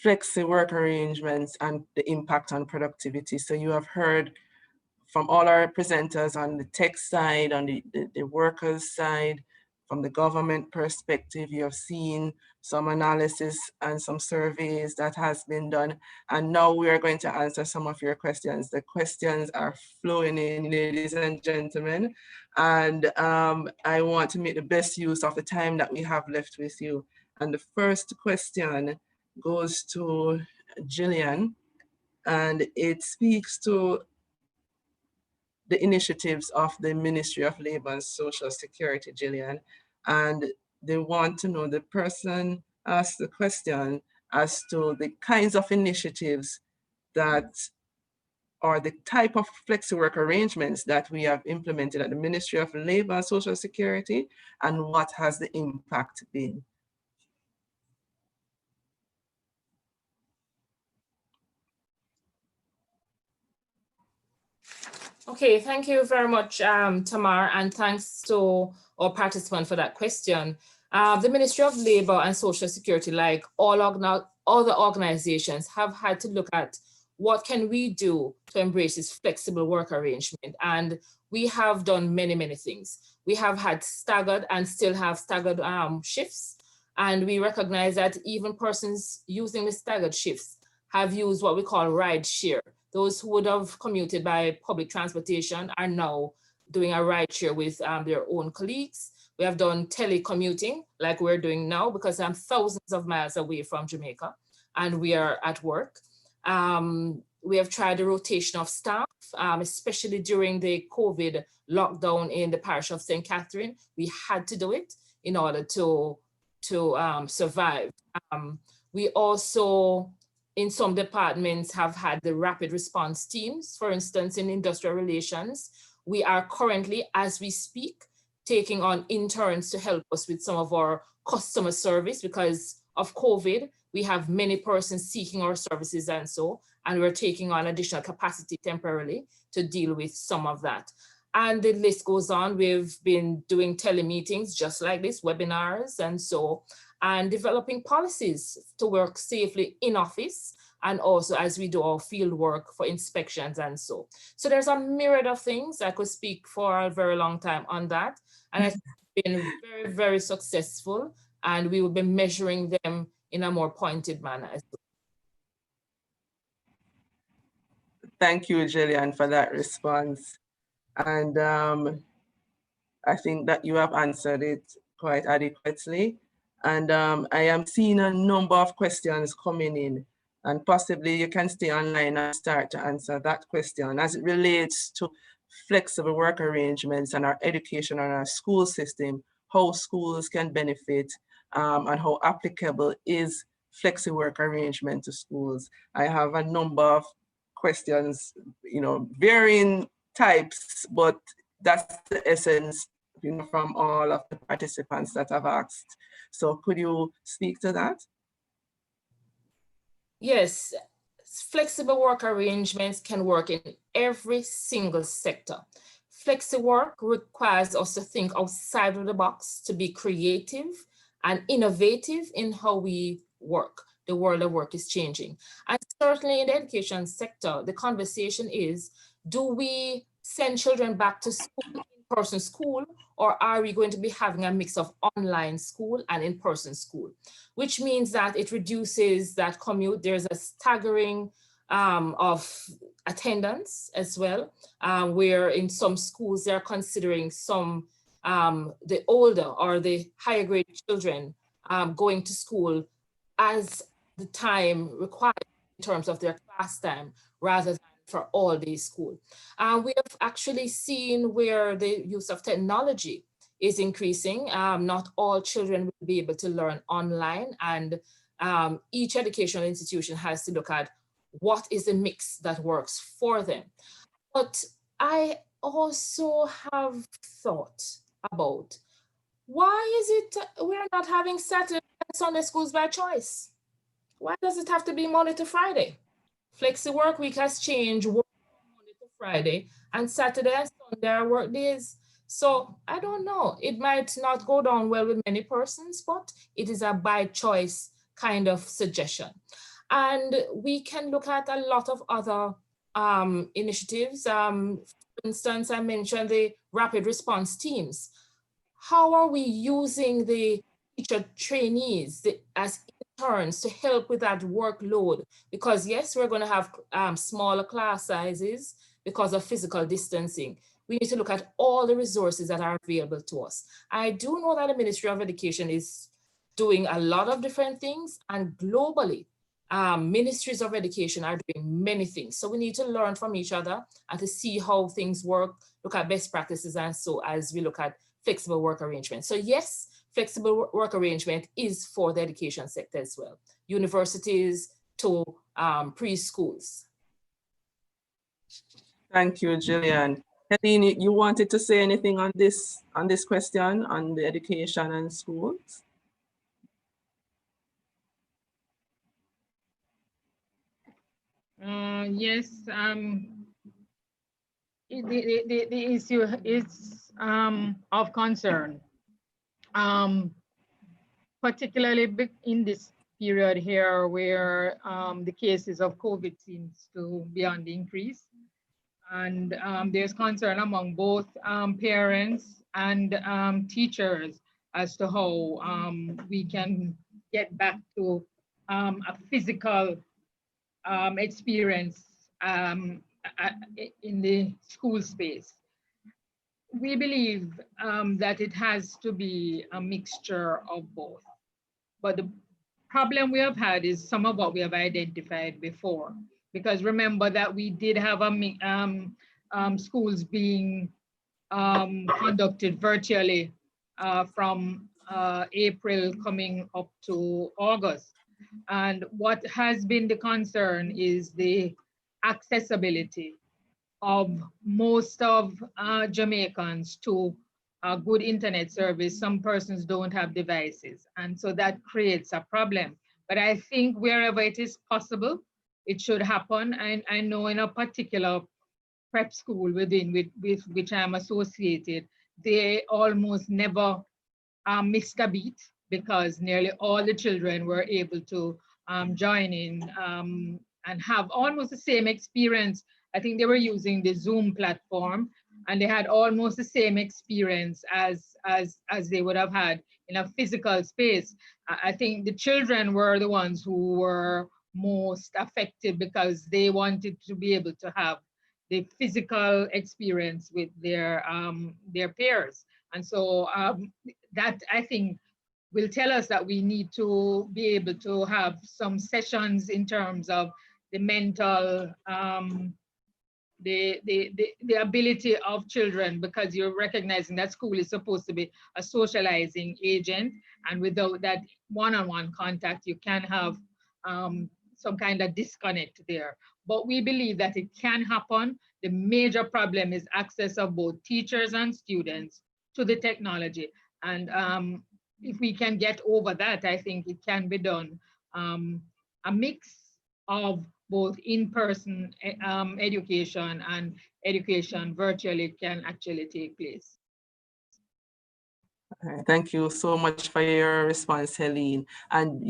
flexi work arrangements and the impact on productivity. So you have heard from all our presenters on the tech side, on the workers side, from the government perspective. You have seen some analysis and some surveys that has been done. And now we are going to answer some of your questions. The questions are flowing in, ladies and gentlemen. And I want to make the best use of the time that we have left with you. And the first question goes to Gillian, and it speaks to the initiatives of the Ministry of Labor and Social Security, Gillian. And they want to know, the person asked the question as to the kinds of initiatives that are the type of flexi work arrangements that we have implemented at the Ministry of Labor and Social Security, and what has the impact been? Okay, thank you very much, Tamar, and thanks to our participant for that question. The Ministry of Labor and Social Security, like all the organizations, have had to look at what can we do to embrace this flexible work arrangement. And we have done many, many things. We have had staggered and still have staggered shifts. And we recognize that even persons using the staggered shifts have used what we call ride share. Those who would have commuted by public transportation are now doing a ride share with their own colleagues. We have done telecommuting like we're doing now, because I'm thousands of miles away from Jamaica and we are at work. We have tried the rotation of staff, especially during the COVID lockdown in the parish of St. Catherine. We had to do it in order to survive. We also in some departments have had the rapid response teams. For instance, in industrial relations, we are currently, as we speak, taking on interns to help us with some of our customer service because of COVID. We have many persons seeking our services and we're taking on additional capacity temporarily to deal with some of that. And the list goes on. We've been doing telemeetings just like this, webinars and developing policies to work safely in office and also as we do our field work for inspections and so. So there's a myriad of things. I could speak for a very long time on that. And it's been very, very successful, and we will be measuring them in a more pointed manner as well. Thank you, Jillian, for that response. And I think that you have answered it quite adequately. And I am seeing a number of questions coming in, and possibly you can stay online and start to answer that question as it relates to flexible work arrangements and our education and our school system, how schools can benefit and how applicable is flexi work arrangement to schools. I have a number of questions, varying types, but that's the essence, from all of the participants that have asked. So could you speak to that? Yes, flexible work arrangements can work in every single sector. Flexi work requires us to think outside of the box, to be creative and innovative in how we work. The world of work is changing. And certainly in the education sector, the conversation is, do we send children back to school, in-person school, or are we going to be having a mix of online school and in-person school? Which means that it reduces that commute. There's a staggering of attendance as well, where in some schools they're considering some, the older or the higher grade children going to school as the time required in terms of their class time rather than for all day school. We have actually seen where the use of technology is increasing. Not all children will be able to learn online, and each educational institution has to look at what is the mix that works for them. But I also have thought about, why is it we're not having Saturday and Sunday schools by choice? Why does it have to be Monday to Friday? Flexi work week has changed Monday to Friday, and Saturday and Sunday are work days. So I don't know, it might not go down well with many persons, but it is a by choice kind of suggestion. And we can look at a lot of other initiatives. For instance, I mentioned the rapid response teams. How are we using the teacher trainees as interns to help with that workload? Because yes, we're going to have smaller class sizes because of physical distancing. We need to look at all the resources that are available to us. I do know that the Ministry of Education is doing a lot of different things, and globally, ministries of education are doing many things. So we need to learn from each other and to see how things work, look at best practices, and so as we look at flexible work arrangements. So yes, flexible work arrangement is for the education sector as well, universities to preschools. Thank you, Jillian. Helene, you wanted to say anything on this question on the education and schools? Yes, the issue is of concern, particularly in this period here where the cases of COVID seems to be on the increase. And there's concern among both parents and teachers as to how we can get back to a physical experience in the school space. We believe that it has to be a mixture of both. But the problem we have had is some of what we have identified before. Because remember that we did have schools being conducted virtually from April coming up to August. And what has been the concern is the accessibility of most of Jamaicans to a good internet service. Some persons don't have devices, and so that creates a problem. But I think wherever it is possible, it should happen. And I know in a particular prep school with which I'm associated, they almost never missed a beat because nearly all the children were able to join in and have almost the same experience. I think they were using the Zoom platform, and they had almost the same experience as they would have had in a physical space. I think the children were the ones who were most affected because they wanted to be able to have the physical experience with their peers. And so that, I think, will tell us that we need to be able to have some sessions in terms of the mental, the ability of children, because you're recognizing that school is supposed to be a socializing agent, and without that one-on-one contact, you can have some kind of disconnect there. But we believe that it can happen. The major problem is access of both teachers and students to the technology. And if we can get over that, I think it can be done. A mix of both in-person education and education virtually can actually take place. Thank you so much for your response, Helene. And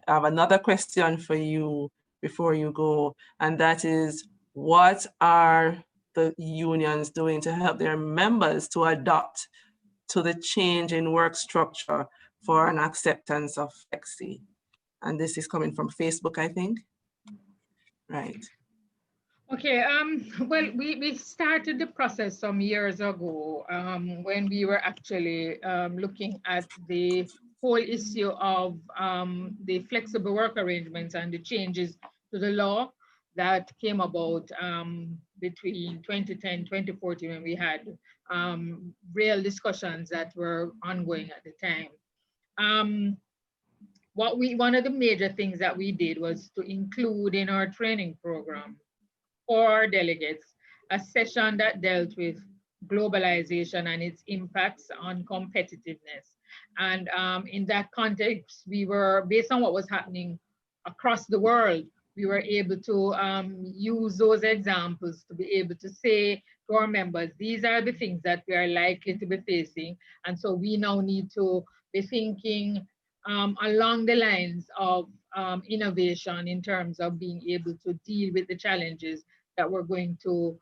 I have another question for you before you go, and that is, what are the unions doing to help their members to adapt to the change in work structure for an acceptance of Flexi? And this is coming from Facebook, I think. Right. Okay, well, we started the process some years ago when we were actually looking at the whole issue of the flexible work arrangements and the changes to the law that came about between 2010, 2014, when we had real discussions that were ongoing at the time. One of the major things that we did was to include in our training program for delegates a session that dealt with globalization and its impacts on competitiveness. And in that context, we were, based on what was happening across the world, we were able to use those examples to be able to say to our members, these are the things that we are likely to be facing. And so we now need to be thinking along the lines of innovation in terms of being able to deal with the challenges that we're going to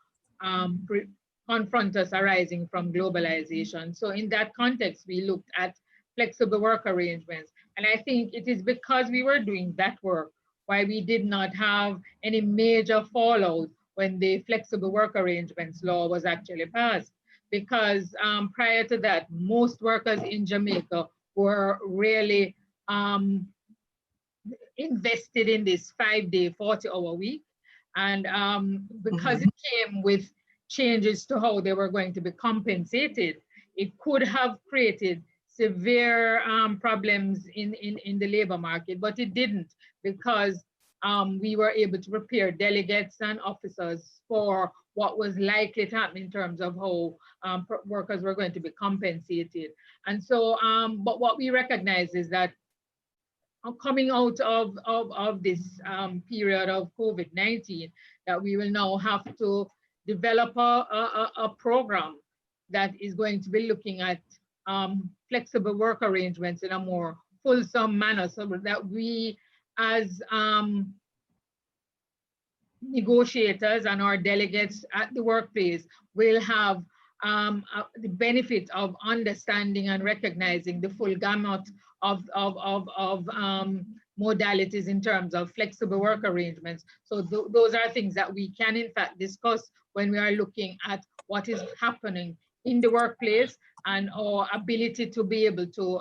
confront us arising from globalization. So in that context, we looked at flexible work arrangements. And I think it is because we were doing that work why we did not have any major fallout when the flexible work arrangements law was actually passed. Because prior to that, most workers in Jamaica were really invested in this 5-day, 40-hour week. And because it came with changes to how they were going to be compensated, it could have created severe problems in the labor market, but it didn't, because we were able to prepare delegates and officers for what was likely to happen in terms of how workers were going to be compensated. And so, but what we recognize is that coming out of this period of COVID-19, that we will now have to develop a program that is going to be looking at flexible work arrangements in a more fulsome manner, so that we as negotiators and our delegates at the workplace will have the benefit of understanding and recognizing the full gamut of modalities in terms of flexible work arrangements. So those are things that we can in fact discuss when we are looking at what is happening in the workplace and our ability to be able to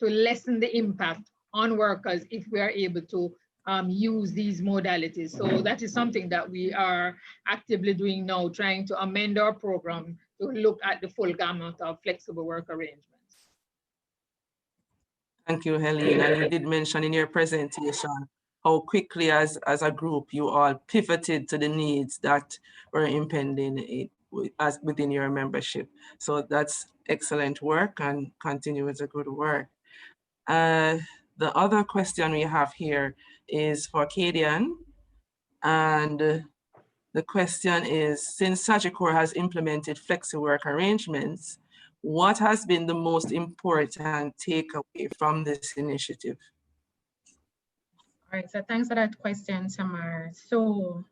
lessen the impact on workers if we are able to use these modalities. So that is something that we are actively doing now, trying to amend our program to look at the full gamut of flexible work arrangements. Thank you, Helene. And you did mention in your presentation how quickly as a group you all pivoted to the needs that were impending as within your membership. So that's excellent work, and continue with the good work. The other question we have here is for Kadian. And the question is, since Sagicor has implemented flexi work arrangements, what has been the most important takeaway from this initiative? All right, so thanks for that question, Tamar. So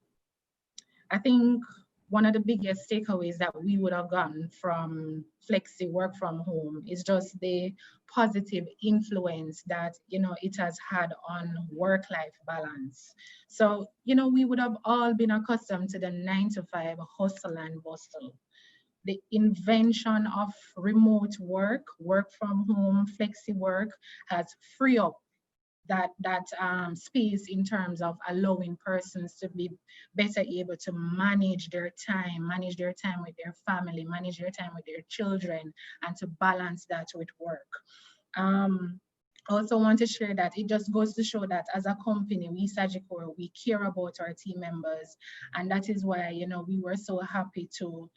I think one of the biggest takeaways that we would have gotten from flexi work from home is just the positive influence that it has had on work-life balance. So we would have all been accustomed to the 9-to-5 hustle and bustle. The invention of remote work, work from home, flexi work has freed up that space in terms of allowing persons to be better able to manage their time with their family, manage their time with their children, and to balance that with work. I also want to share that it just goes to show that as a company, we Sagicor, we care about our team members, and that is why we were so happy to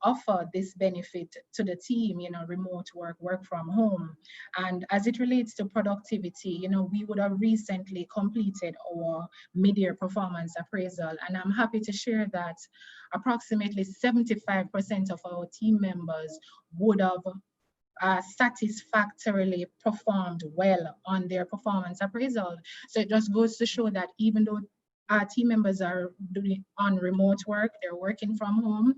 offer this benefit to the team, remote work from home. And as it relates to productivity, we would have recently completed our mid-year performance appraisal, and I'm happy to share that approximately 75% of our team members would have satisfactorily performed well on their performance appraisal. So it just goes to show that even though our team members are doing on remote work, they're working from home,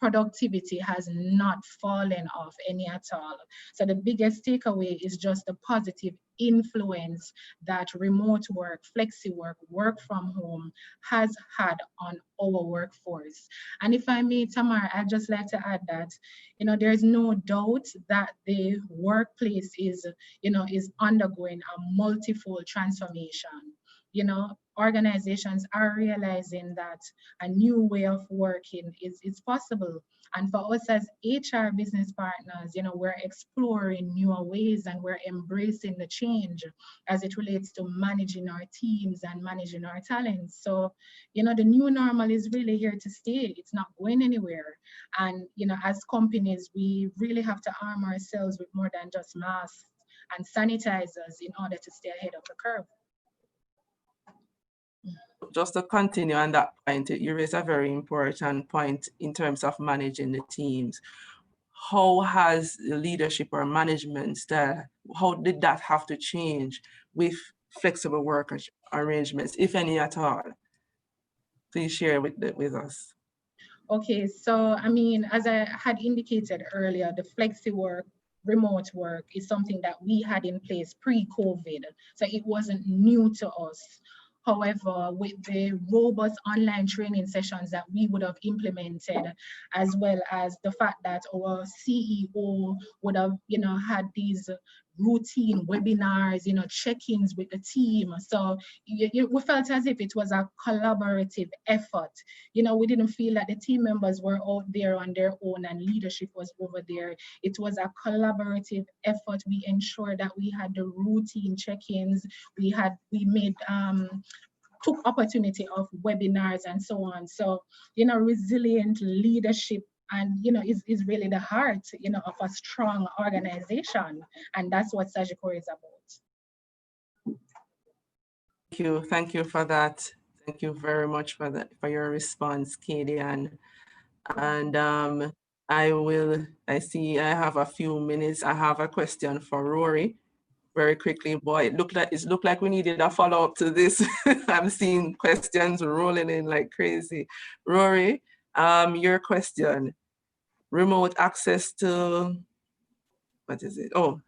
productivity has not fallen off any at all. So the biggest takeaway is just the positive influence that remote work, flexi work, work from home has had on our workforce. And if I may, Tamar, I'd just like to add that, there's no doubt that the workplace is undergoing a multifold transformation. Organizations are realizing that a new way of working is possible. And for us as HR business partners, we're exploring newer ways and we're embracing the change as it relates to managing our teams and managing our talents. So, the new normal is really here to stay. It's not going anywhere. And, as companies, we really have to arm ourselves with more than just masks and sanitizers in order to stay ahead of the curve. Just to continue on that point, you raise a very important point in terms of managing the teams. How has the leadership or management style, how did that have to change with flexible work arrangements, if any at all? Please share with us. Okay, so as I had indicated earlier, the flexi work, remote work is something that we had in place pre-COVID, so it wasn't new to us. However, with the robust online training sessions that we would have implemented, as well as the fact that our CEO would have, had these routine webinars, check-ins with the team. So we felt as if it was a collaborative effort. We didn't feel that the team members were out there on their own and leadership was over there. It was a collaborative effort. We ensured that we had the routine check-ins. We took opportunity of webinars and so on. So, resilient leadership and is really the heart of a strong organization, and that's what Sagicor is about. Thank you for that. Thank you very much for your response, Kadian. And I see I have a few minutes. I have a question for Rory. Very quickly, boy, it looked like we needed a follow-up to this. I'm seeing questions rolling in like crazy. Rory, your question. Remote access to, what is it? Oh,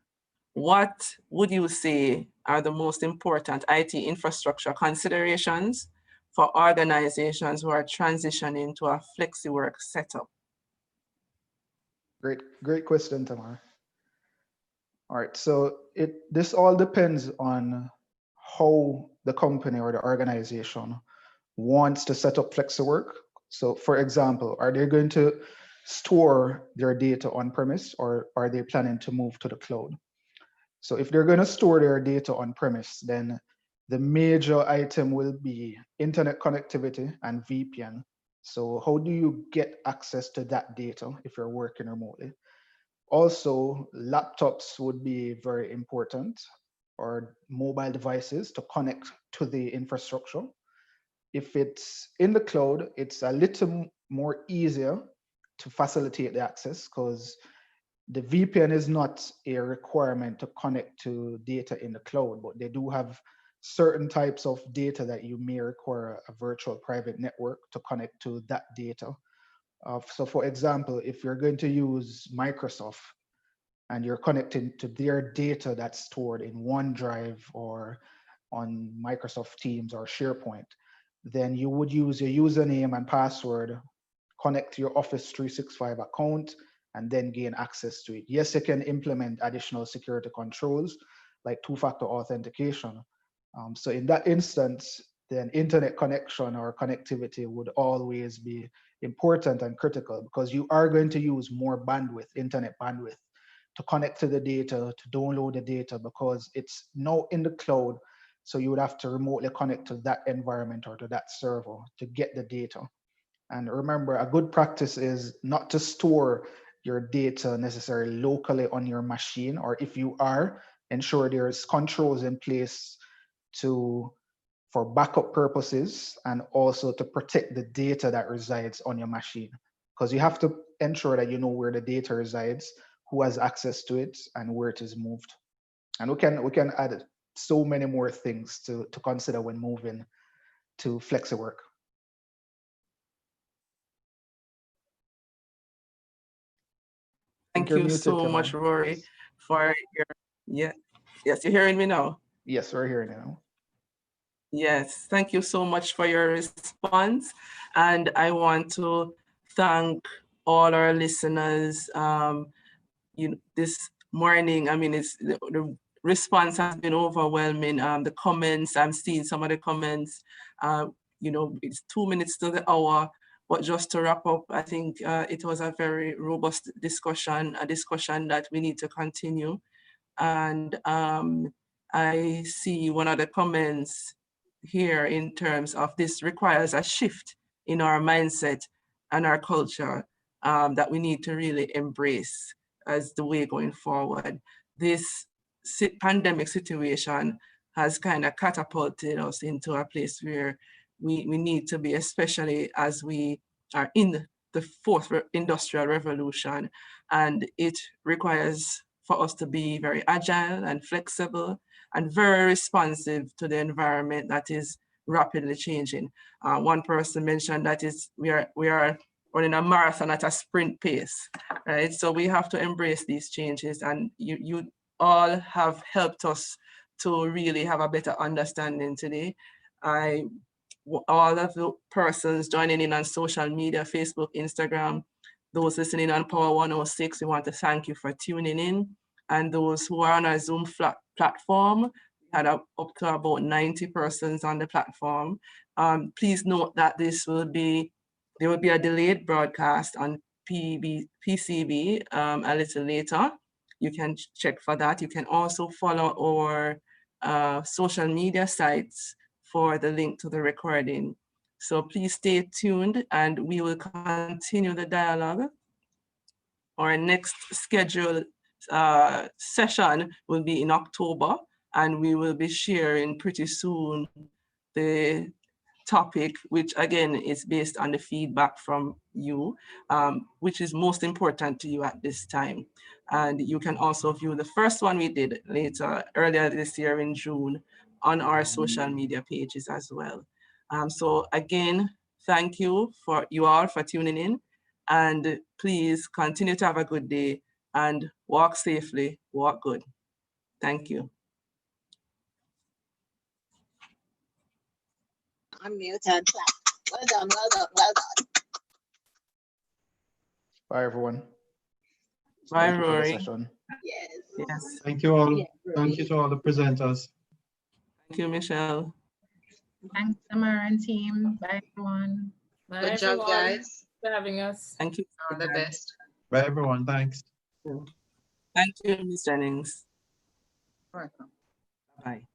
what would you say are the most important IT infrastructure considerations for organizations who are transitioning to a flexi work setup? Great question, Tamar. All right, so this all depends on how the company or the organization wants to set up flexi work. So for example, are they going to store their data on premise or are they planning to move to the cloud? So if they're going to store their data on premise, then the major item will be internet connectivity and VPN. So how do you get access to that data if you're working remotely? Also, laptops would be very important, or mobile devices to connect to the infrastructure. If it's in the cloud, it's a little more easier to facilitate the access because the VPN is not a requirement to connect to data in the cloud, but they do have certain types of data that you may require a virtual private network to connect to that data. So for example, if you're going to use Microsoft and you're connecting to their data that's stored in OneDrive or on Microsoft Teams or SharePoint, then you would use your username and password, connect to your Office 365 account, and then gain access to it. Yes, you can implement additional security controls like two-factor authentication. So in that instance, then internet connection or connectivity would always be important and critical because you are going to use more bandwidth, internet bandwidth, to connect to the data, to download the data because it's now in the cloud. So you would have to remotely connect to that environment or to that server to get the data. And remember, a good practice is not to store your data necessarily locally on your machine, or if you are, ensure there's controls in place for backup purposes and also to protect the data that resides on your machine. Because you have to ensure that you know where the data resides, who has access to it, and where it is moved. And we can add so many more things to consider when moving to Flexi Work. Thank You're you muted, so much, Tamar. Rory, for your, yes, you're hearing me now? Yes, we're hearing you now. Yes, thank you so much for your response. And I want to thank all our listeners. This morning, I mean, the response has been overwhelming. The comments, I'm seeing some of the comments, it's 2 minutes to the hour. But just to wrap up, I think it was a very robust discussion, a discussion that we need to continue. And I see one of the comments here in terms of this requires a shift in our mindset and our culture that we need to really embrace as the way going forward. This pandemic situation has kind of catapulted us into a place where we need to be, especially as we are in the fourth industrial revolution, and it requires for us to be very agile and flexible and very responsive to the environment that is rapidly changing. One person mentioned that we are running a marathon at a sprint pace, right? So we have to embrace these changes, and you all have helped us to really have a better understanding today. All of the persons joining in on social media, Facebook, Instagram, those listening on Power 106, we want to thank you for tuning in. And those who are on our Zoom platform, we had up to about 90 persons on the platform. Please note that there will be a delayed broadcast on PCB a little later. You can check for that. You can also follow our social media sites for the link to the recording. So please stay tuned and we will continue the dialogue. Our next scheduled session will be in October, and we will be sharing pretty soon the topic, which again is based on the feedback from you, which is most important to you at this time. And you can also view the first one we did earlier this year in June on our social media pages as well. So again, thank you all for tuning in, and please continue to have a good day and walk safely, walk good. Thank you. Unmuted. Well done, well done, well done. Bye, everyone. Bye, Thank you for the Rory. session. Yes. Yes. Thank you all. Yeah, Thank you to all the presenters. Thank you, Michelle. Thanks, Tamara and team. Bye, everyone. Bye, Good job, everyone. guys. Thanks for having us. Thank you. All the best. Bye, everyone. Thanks. Thank you, Ms. Jennings. Bye.